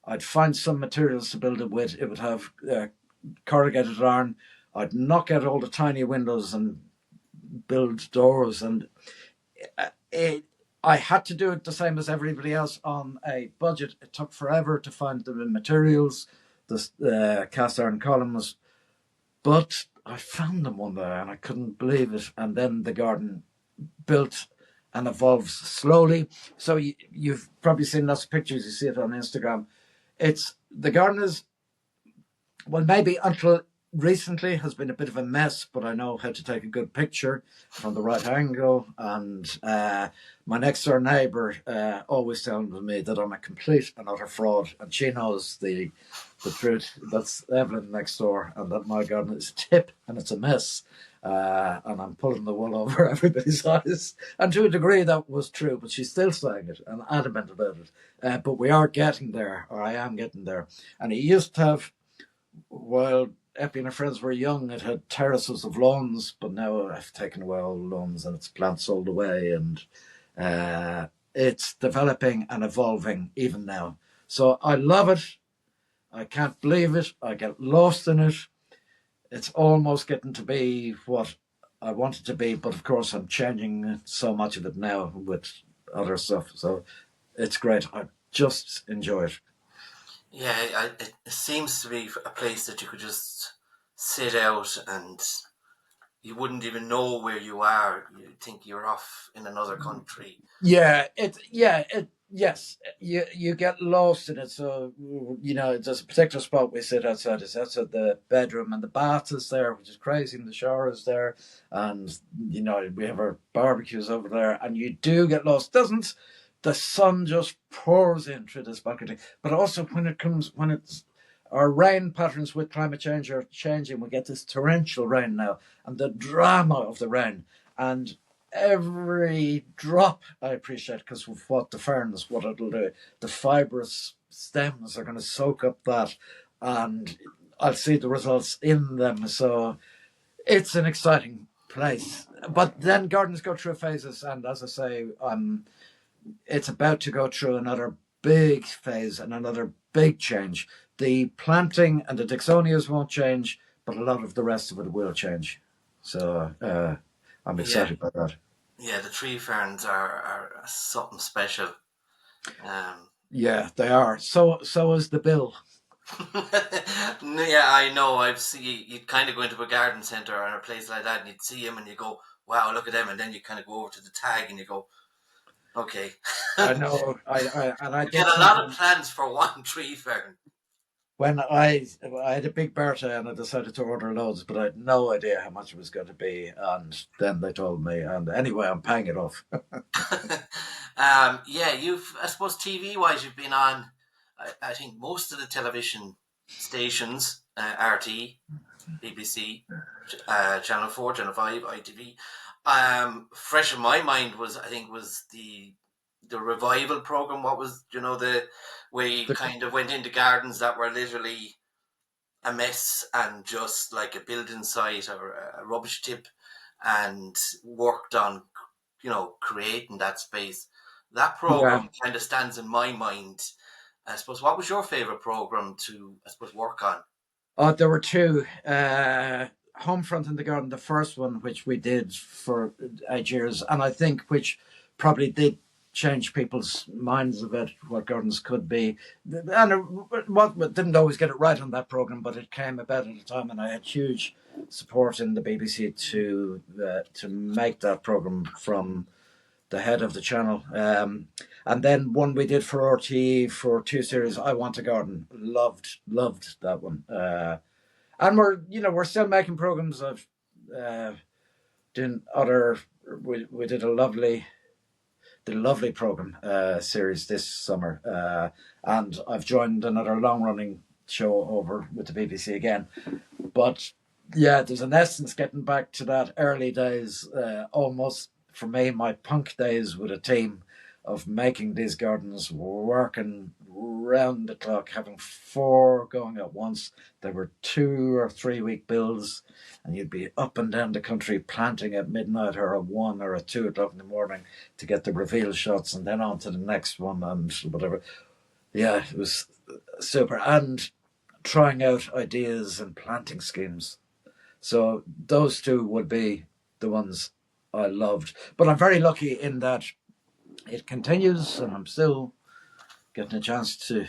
I'd find some materials to build it with. It would have corrugated iron. I'd knock out all the tiny windows and build doors. And I had to do it the same as everybody else on a budget. It took forever to find the materials, the cast iron columns, but I found them one day and I couldn't believe it. And then the garden built and evolves slowly. So you've probably seen lots of pictures. You see it on Instagram. The garden is, well, maybe until recently has been a bit of a mess, but I know how to take a good picture from the right angle. And my next door neighbour always tells me that I'm a complete and utter fraud, and she knows the truth. That's Evelyn next door, and that my garden is a tip and it's a mess. And I'm pulling the wool over everybody's eyes. And to a degree that was true, but she's still saying it and adamant about it. But we are getting there, or I am getting there. And it used to have, while Epi and her friends were young, it had terraces of lawns, but now I've taken away all the lawns and it's plants sold away, and it's developing and evolving even now. So I love it. I can't believe it. I get lost in it. It's almost getting to be what I want it to be, but of course I'm changing so much of it now with other stuff. So it's great. I just enjoy it. Yeah, it seems to be a place that you could just sit out and you wouldn't even know where you are. You'd think you're off in another country. Yes, you get lost in it. So, there's a particular spot we sit outside. It's outside the bedroom, and the bath is there, which is crazy, and the shower is there. And, we have our barbecues over there, and you do get lost. The sun just pours in through this balcony. But also our rain patterns with climate change are changing. We get this torrential rain now, and the drama of the rain. And every drop I appreciate, because of what the ferns, what it'll do. The fibrous stems are going to soak up that, and I'll see the results in them. So it's an exciting place. But then gardens go through phases, and as I say, it's about to go through another big phase and another big change. The planting and the Dixonias won't change, but a lot of the rest of it will change. So I'm excited about that. Yeah, the tree ferns are something special. Yeah, they are. So is the bill. Yeah, I know. I've seen you'd kind of go into a garden centre or a place like that, and you'd see them, and you go, "Wow, look at them!" And then you kind of go over to the tag, and you go, "Okay." I know. I get a lot of plants for one tree fern. When I had a big birthday and I decided to order loads, but I had no idea how much it was going to be, and then they told me, and anyway, I'm paying it off. Yeah, I suppose TV wise, you've been on, I think most of the television stations, RT, BBC, Channel 4, Channel 5, ITV. Fresh in my mind was the revival program. What was, where you kind of went into gardens that were literally a mess and just like a building site or a rubbish tip, and worked on, creating that space. That Yeah. program kind of stands in my mind. I suppose, what was your favorite program to, I suppose, work on? There were two. Homefront in the Garden, the first one, which we did for 8 years, and I think which probably did change people's minds about what gardens could be. And it didn't always get it right on that program, but it came about at a time, and I had huge support in the BBC to make that program from the head of the channel. And then one we did for RTE for 2 series, I Want a Garden. Loved that one. And we're still making programs of doing other. We did a lovely program series this summer, and I've joined another long running show over with the BBC again. But yeah, there's an essence getting back to that early days, almost for me, my punk days with a team of making these gardens, working round the clock, having 4 going at once. There were 2 or 3 week builds, and you'd be up and down the country planting at midnight or at 1 or at 2 o'clock in the morning to get the reveal shots, and then on to the next one and whatever. Yeah, it was super. And trying out ideas and planting schemes. So those two would be the ones I loved. But I'm very lucky in that it continues, and I'm still getting a chance to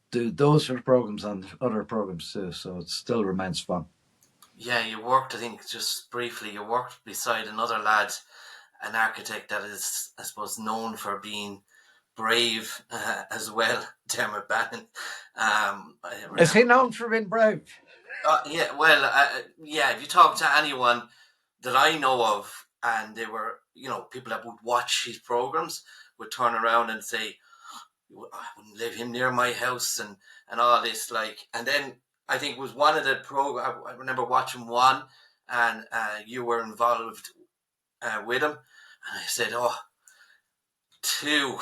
do those sort of programs and other programs too. So it still remains fun. Yeah, you worked, I think, just briefly, you worked beside another lad, an architect that is, I suppose, known for being brave as well, Diarmuid Gavin. Is he known for being brave? Yeah, well, yeah, if you talk to anyone that I know of, and they were, people that would watch his programs would turn around and say, I wouldn't leave him near my house and all this, like, and then I think it was one of the program, I remember watching one, and you were involved with him, and I said, oh, two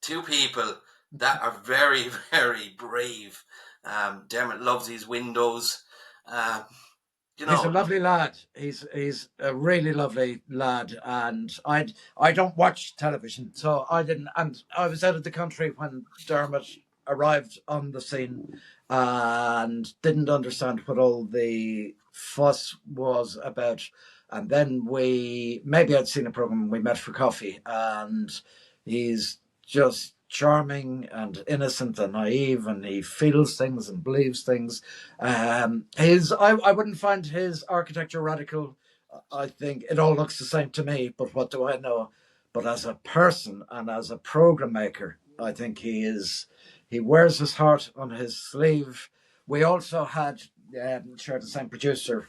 two people that are very, very brave. Dermot loves his windows. He's a lovely lad. He's a really lovely lad, and I don't watch television, so I didn't. And I was out of the country when Dermot arrived on the scene, and didn't understand what all the fuss was about. And then maybe I'd seen a program. We met for coffee, and he's just charming and innocent and naive, and he feels things and believes things. I wouldn't find his architecture radical. I think it all looks the same to me, but what do I know? But as a person and as a program maker, I think he wears his heart on his sleeve. We also had shared the same producer.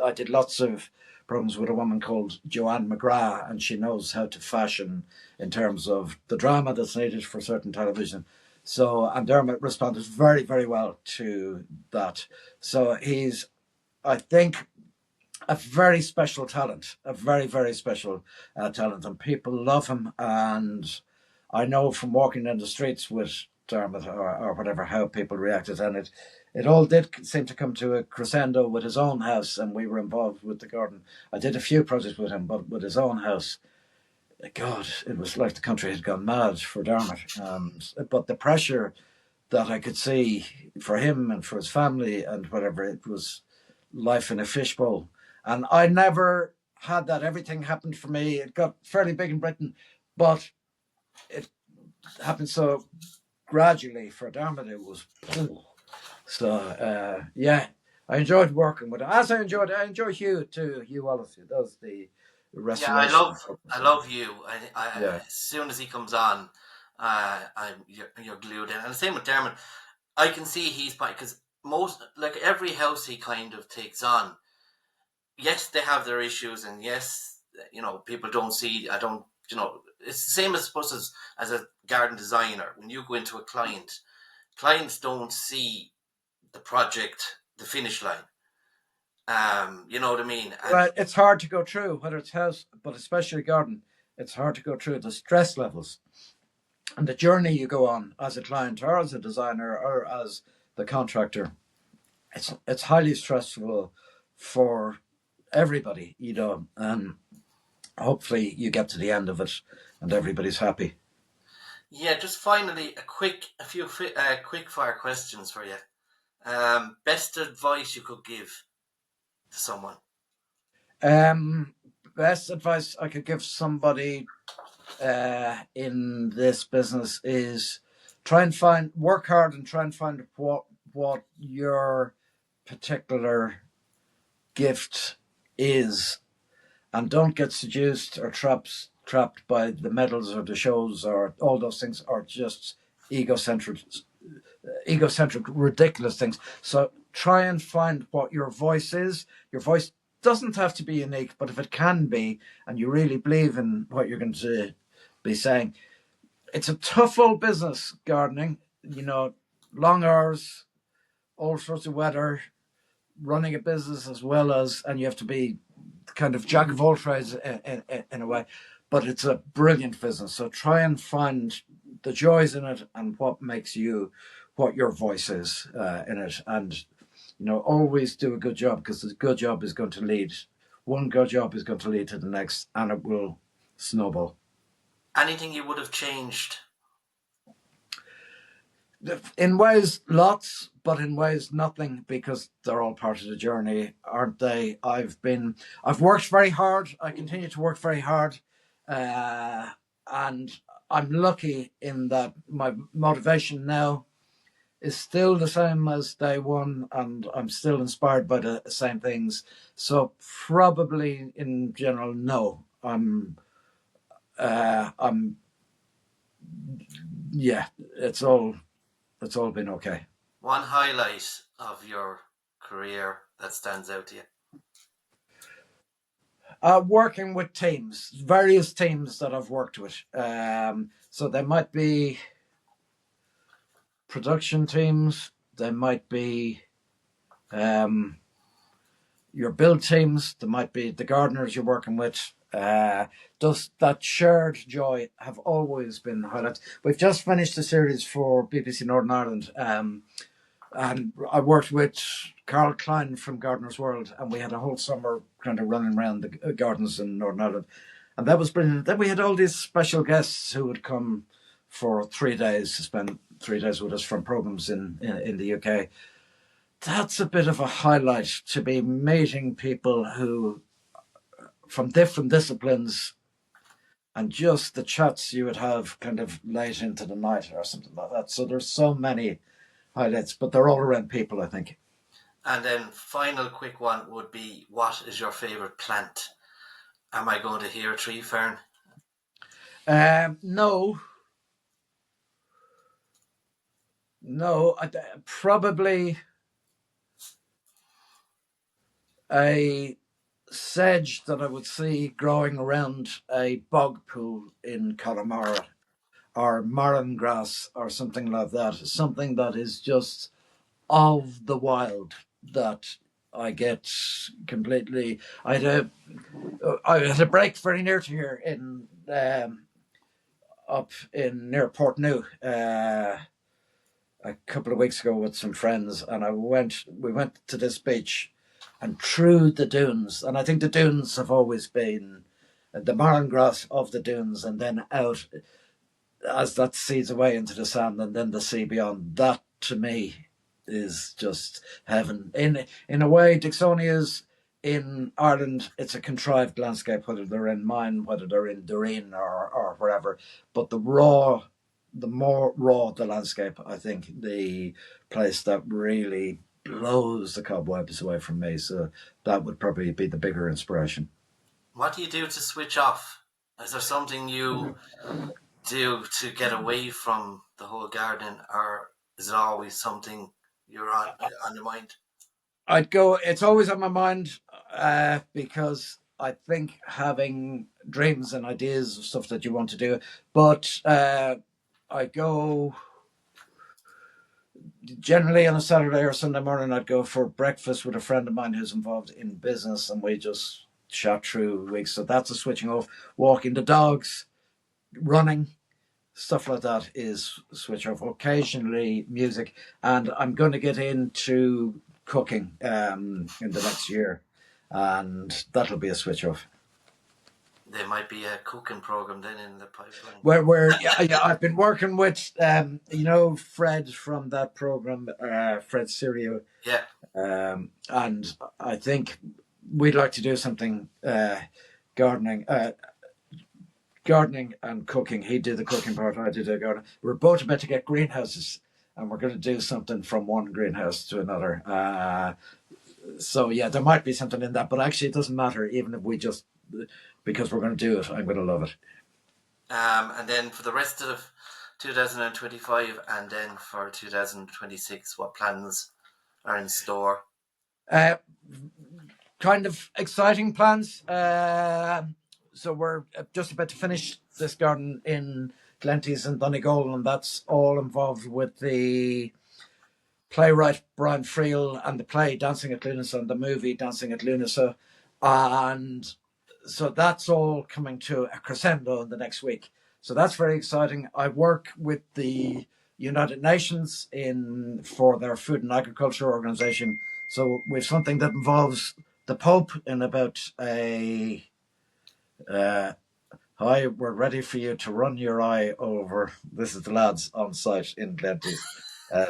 I did lots of programs with a woman called Joanne McGrath, and she knows how to fashion in terms of the drama that's needed for certain television. So, and Dermot responded very, very well to that. So he's, I think, a very special talent, a very, very special talent, and people love him. And I know from walking in the streets with Dermot or whatever how people reacted, and it all did seem to come to a crescendo with his own house, and we were involved with the garden. I did a few projects with him, but with his own house, God, it was like the country had gone mad for Dermot. But the pressure that I could see for him and for his family and whatever, it was life in a fishbowl. And I never had that. Everything happened for me. It got fairly big in Britain, but it happened so gradually. For Dermot, it was so. Yeah, I enjoyed working with him. As I enjoy Hugh too. Hugh Wallace, who does the Yeah, restoration. I love you. Yeah. As soon as he comes on, you're glued in. And the same with Dermot. I can see he's because most, like every house he kind of takes on, yes, they have their issues, and yes, people don't see. I don't, it's the same as supposed as a garden designer. When you go into a client, clients don't see the project, the finish line. You know what I mean? Well, it's hard to go through, whether it's house, but especially garden. It's hard to go through the stress levels and the journey you go on as a client or as a designer or as the contractor. It's highly stressful for everybody, you know, and hopefully you get to the end of it and everybody's happy. Yeah, just finally, a few quick fire questions for you. Best advice you could give to someone? Best advice I could give somebody in this business is work hard and try and find what your particular gift is, and don't get seduced or trapped by the medals or the shows or all those things, or just egocentric ridiculous things. So try and find what your voice is. Your voice doesn't have to be unique, but if it can be, and you really believe in what you're going to be saying, it's a tough old business, gardening. You know, long hours, all sorts of weather, running a business as well as, and you have to be kind of jack of all trades in a way, but it's a brilliant business. So try and find the joys in it and what makes you, what your voice is in it, and you know, always do a good job, because a good job is going to lead. One good job is going to lead to the next, and it will snowball. Anything you would have changed? In ways, lots, but in ways, nothing, because they're all part of the journey, aren't they? I've worked very hard. I continue to work very hard. And I'm lucky in that my motivation now is still the same as day one, and I'm still inspired by the same things. So probably in general, no. Yeah, it's all been okay. One highlight of your career that stands out to you? Working with teams, various teams that I've worked with. So they might be production teams, they might be your build teams, there might be the gardeners you're working with. Just that shared joy have always been highlights. We've just finished a series for BBC Northern Ireland, and I worked with Carl Klein from Gardener's World, and we had a whole summer kind of running around the gardens in Northern Ireland, and that was brilliant. Then we had all these special guests who would come for 3 days to spend 3 days with us from programs in the UK. That's a bit of a highlight, to be meeting people who from different disciplines, and just the chats you would have kind of late into the night or something like that. So there's so many highlights, but they're all around people, I think. And then final quick one would be, what is your favourite plant? Am I going to hear a tree fern? No, probably a sedge that I would see growing around a bog pool in Connemara, or marron grass or something like that. Something that is just of the wild, that I get completely. I had a break very near to here in up in near Portneuf a couple of weeks ago with some friends, and we went to this beach and through the dunes, and I think the dunes have always been the marron grass of the dunes, and then out as that seeds away into the sand, and then the sea beyond. That to me is just heaven. In a way, Dixonias in Ireland, it's a contrived landscape, whether they're in Mine, whether they're in Doreen or wherever. But the more raw the landscape, I think the place that really blows the cobwebs away from me. So that would probably be the bigger inspiration. What do you do to switch off? Is there something you do to get away from the whole garden, or is it always something you're on your mind? It's always on my mind, because I think having dreams and ideas of stuff that you want to do, but I go generally on a Saturday or Sunday morning. I'd go for breakfast with a friend of mine who's involved in business, and we just chat through weeks. So that's a switching off. Walking the dogs, running, stuff like that is switch off. Occasionally music, and I'm going to get into cooking in the next year, and that'll be a switch off. There might be a cooking program then in the pipeline. Yeah, I've been working with Fred from that program, Fred Sirio, Yeah. and I think we'd like to do something gardening. Gardening and cooking. He did the cooking part, I did the gardening. We're both about to get greenhouses, and we're going to do something from one greenhouse to another. So yeah, there might be something in that, but actually it doesn't matter, even if we just, because we're going to do it, I'm going to love it. And then for the rest of 2025 and then for 2026, what plans are in store? Kind of exciting plans. So we're just about to finish this garden in Glenties and Donegal, and that's all involved with the playwright Brian Friel and the play Dancing at Lunasa and the movie Dancing at Lunasa. And so that's all coming to a crescendo in the next week. So that's very exciting. I work with the United Nations for their Food and Agriculture Organization. So we have something that involves the Pope in about hi, we're ready for you to run your eye over. This is the lads on site in Glenties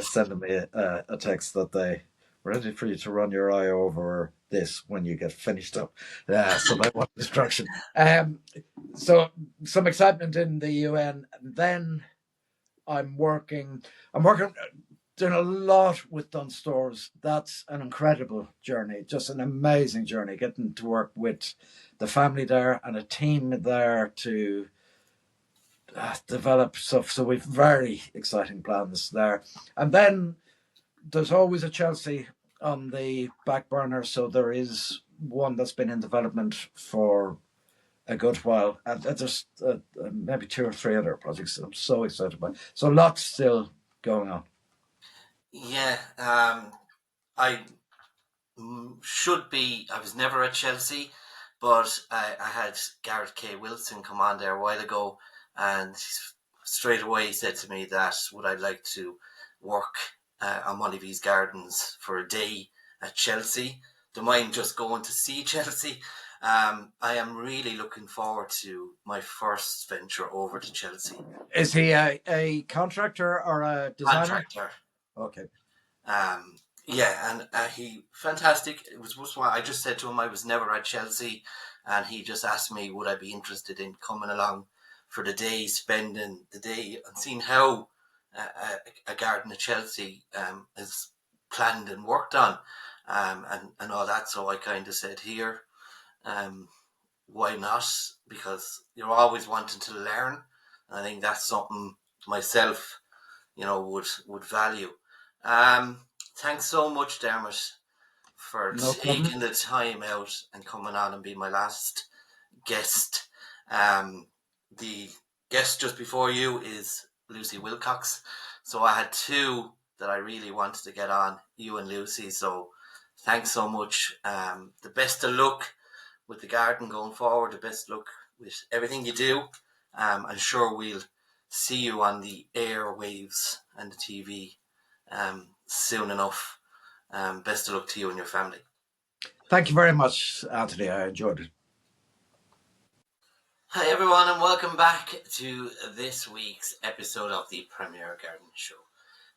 sending me a text that they ready for you to run your eye over this when you get finished up. So they want instruction. So some excitement in the UN. And then I'm working doing a lot with Dunn Stores. That's an incredible journey, just an amazing journey, getting to work with the family there and a team there to develop stuff. So we've very exciting plans there. And then there's always a Chelsea on the back burner. So there is one that's been in development for a good while. And there's maybe 2 or 3 other projects I'm so excited about. So lots still going on. Yeah, I was never at Chelsea, but I had Gareth K. Wilson come on there a while ago, and straight away he said to me that would I like to work on one of his gardens for a day at Chelsea. Don't mind just going to see Chelsea. I am really looking forward to my first venture over to Chelsea. Is he a contractor or a designer? Contractor. Okay. Yeah, and he fantastic. It was why I just said to him I was never at Chelsea, and he just asked me would I be interested in coming along for the day, spending the day, and seeing how a garden at Chelsea is planned and worked on, and all that. So I kind of said here, why not? Because you're always wanting to learn. And I think that's something myself, would value. Thanks so much, Dermot, for taking the time out and coming on and being my last guest. The guest just before you is Lucy Wilcox. So I had 2 that I really wanted to get on, you and Lucy. So thanks so much. The best of luck with the garden going forward. The best luck with everything you do. I'm sure we'll see you on the airwaves and the TV soon enough. Best of luck to you and your family. Thank you very much, Anthony. I enjoyed it. Hi everyone, and welcome back to this week's episode of the Premier Garden Show.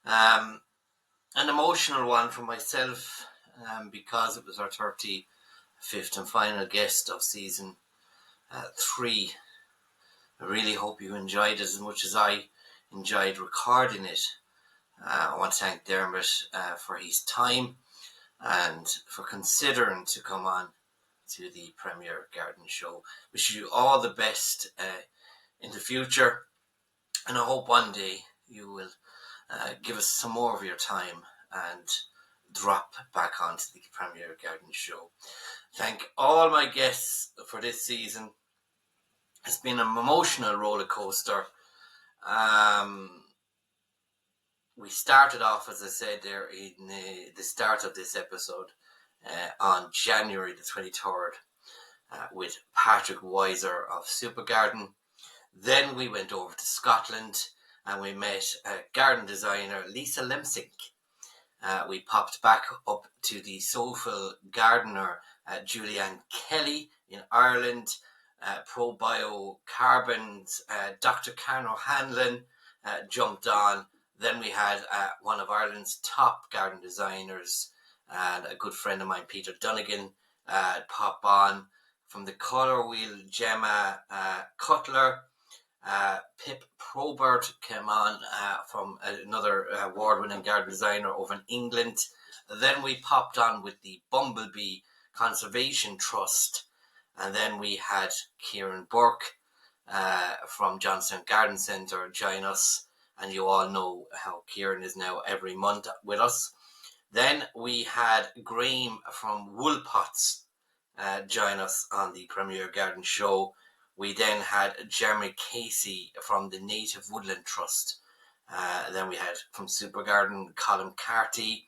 An emotional one for myself because it was our 35th and final guest of season 3. I really hope you enjoyed it as much as I enjoyed recording it. I want to thank Diarmuid for his time and for considering to come on to the Premier Garden Show. Wish you all the best in the future, and I hope one day you will give us some more of your time and drop back onto the Premier Garden Show. Thank all my guests for this season. It's been an emotional roller coaster. We started off, as I said there, in the start of this episode on January the 23rd with Patrick Weiser of Super Garden. Then we went over to Scotland and we met garden designer Lisa Lemsink. We popped back up to the Soulful Gardener Julianne Kelly in Ireland, ProBio Carbons, Dr. Karen O'Hanlon jumped on. Then we had one of Ireland's top garden designers and a good friend of mine, Peter Dunnigan, pop on. From the Colour Wheel, Gemma Cutler. Pip Probert came on from another award-winning garden designer over in England. Then we popped on with the Bumblebee Conservation Trust, and then we had Kieran Burke from Johnstown Garden Centre join us, and you all know how Kieran is now every month with us. Then we had Graham from Woolpots join us on the Premier Garden Show. We then had Jeremy Casey from the Native Woodland Trust. Then we had from Super Garden, Colin Carty.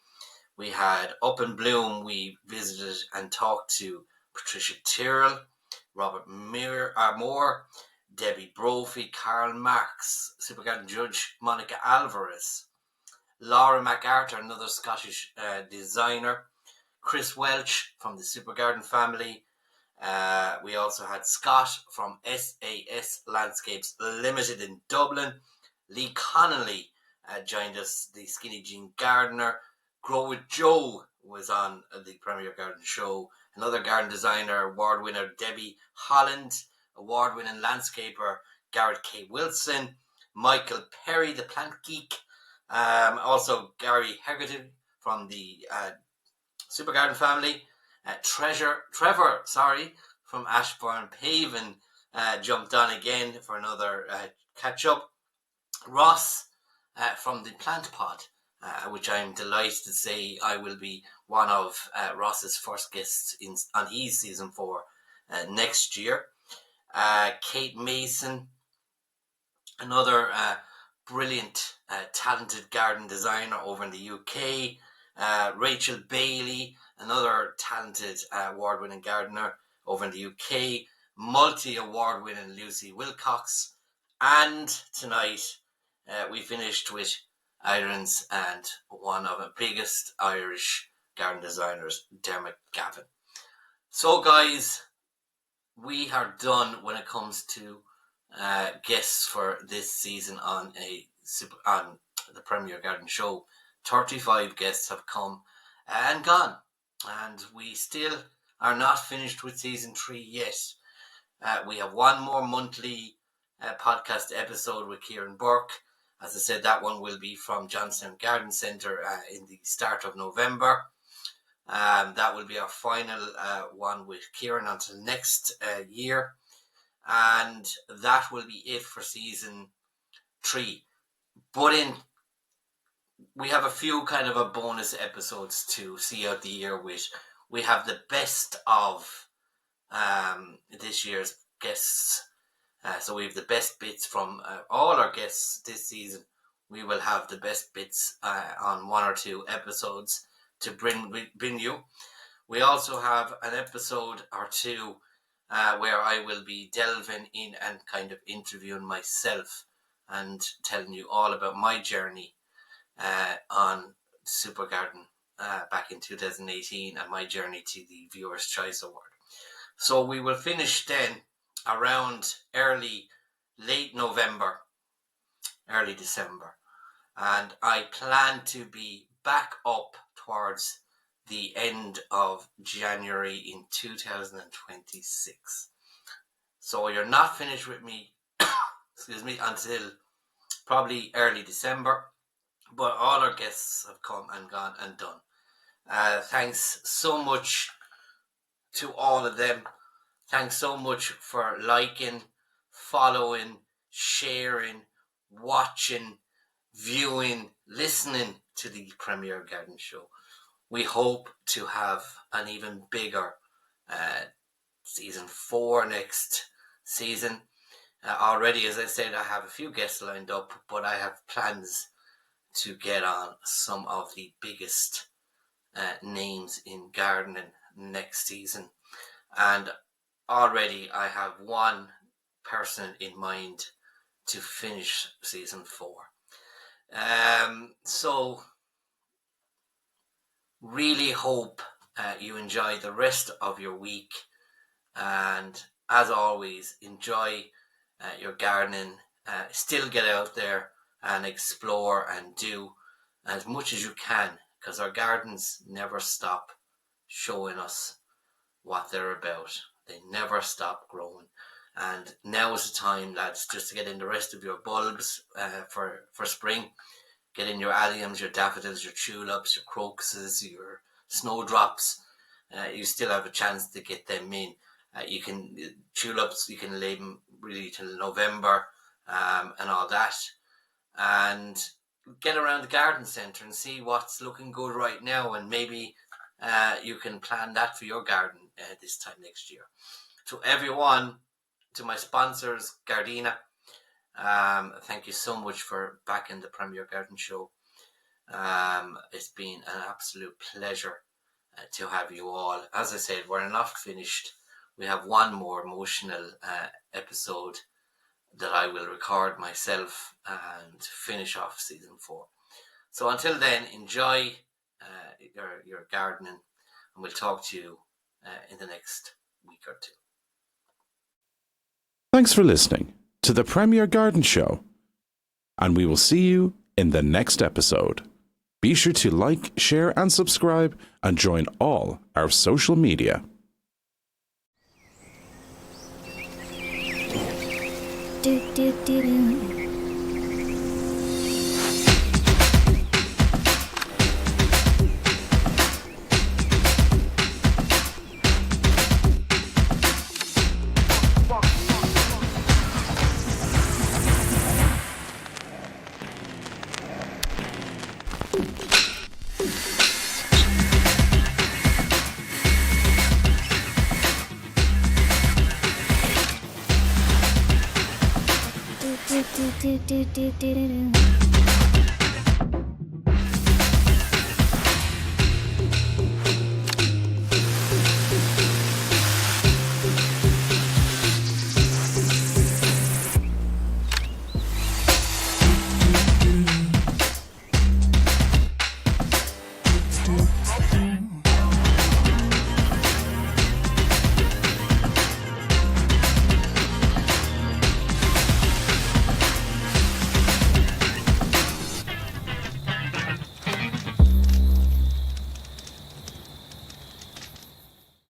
We had Up in Bloom. We visited and talked to Patricia Tyrrell, Robert Moore, Debbie Brophy, Carl Marks, Super Garden Judge Monica Alvarez, Laura MacArthur, another Scottish designer, Chris Welch from the Super Garden family. We also had Scott from SAS Landscapes Limited in Dublin. Lee Connolly joined us, the Skinny Jean Gardener. Grow with Joe was on the Premier Garden Show. Another garden designer, award winner Debbie Holland, award winning landscaper Garrett K. Wilson, Michael Perry, the plant geek, also Gary Hegarty from the Super Garden family. Trevor from Ashbourne Paven jumped on again for another catch up. Ross from the Plant Pod, which I'm delighted to say I will be one of Ross's first guests on his season 4 next year. Kate Mason, another brilliant, talented garden designer over in the UK. Rachel Bailey, another talented award-winning gardener over in the UK. Multi-award-winning Lucy Wilcox. And tonight we finished with Ireland's and one of the biggest Irish garden designers, Diarmuid Gavin. So guys, we are done when it comes to guests for this season on the Premier Garden Show. 35 guests have come and gone, and we still are not finished with season 3 yet. We have one more monthly podcast episode with Kieran Burke. As I said, that one will be from Johnstown Garden Centre in the start of November. That will be our final one with Kieran until next year. And that will be it for season 3. But we have a few kind of a bonus episodes to see out the year with. We have the best of this year's guests. So we have the best bits from all our guests this season. We will have the best bits on 1 or 2 episodes to bring you. We also have an episode or 2 where I will be delving in and kind of interviewing myself and telling you all about my journey on Super Garden back in 2018 and my journey to the Viewer's Choice Award. So we will finish then around late November, early December. And I plan to be back up towards the end of January in 2026. So you're not finished with me, until probably early December. But all our guests have come and gone and done. Thanks so much to all of them. Thanks so much for liking, following, sharing, watching, viewing, listening to the Premier Garden Show. We hope to have an even bigger season 4 next season. Already, as I said, I have a few guests lined up, but I have plans to get on some of the biggest names in gardening next season. And already I have one person in mind to finish season 4. So really hope you enjoy the rest of your week, and as always, enjoy your gardening. Still get out there and explore and do as much as you can, because our gardens never stop showing us what they're about. They never stop growing. And now is the time, lads, just to get in the rest of your bulbs for spring. Get in your alliums, your daffodils, your tulips, your crocuses, your snowdrops. You still have a chance to get them in. Tulips, you can leave them really till November and all that. And get around the garden centre and see what's looking good right now, and maybe you can plan that for your garden this time next year. To everyone, to my sponsors, Gardena, thank you so much for backing the Premier Garden Show. It's been an absolute pleasure to have you all. As I said, we're not finished. We have one more emotional episode that I will record myself and finish off season 4. So until then, enjoy your gardening, and we'll talk to you in the next week or two. Thanks for listening to the Premier Garden Show, and we will see you in the next episode. Be sure to like, share, and subscribe, and join all our social media. Do do do do do do do.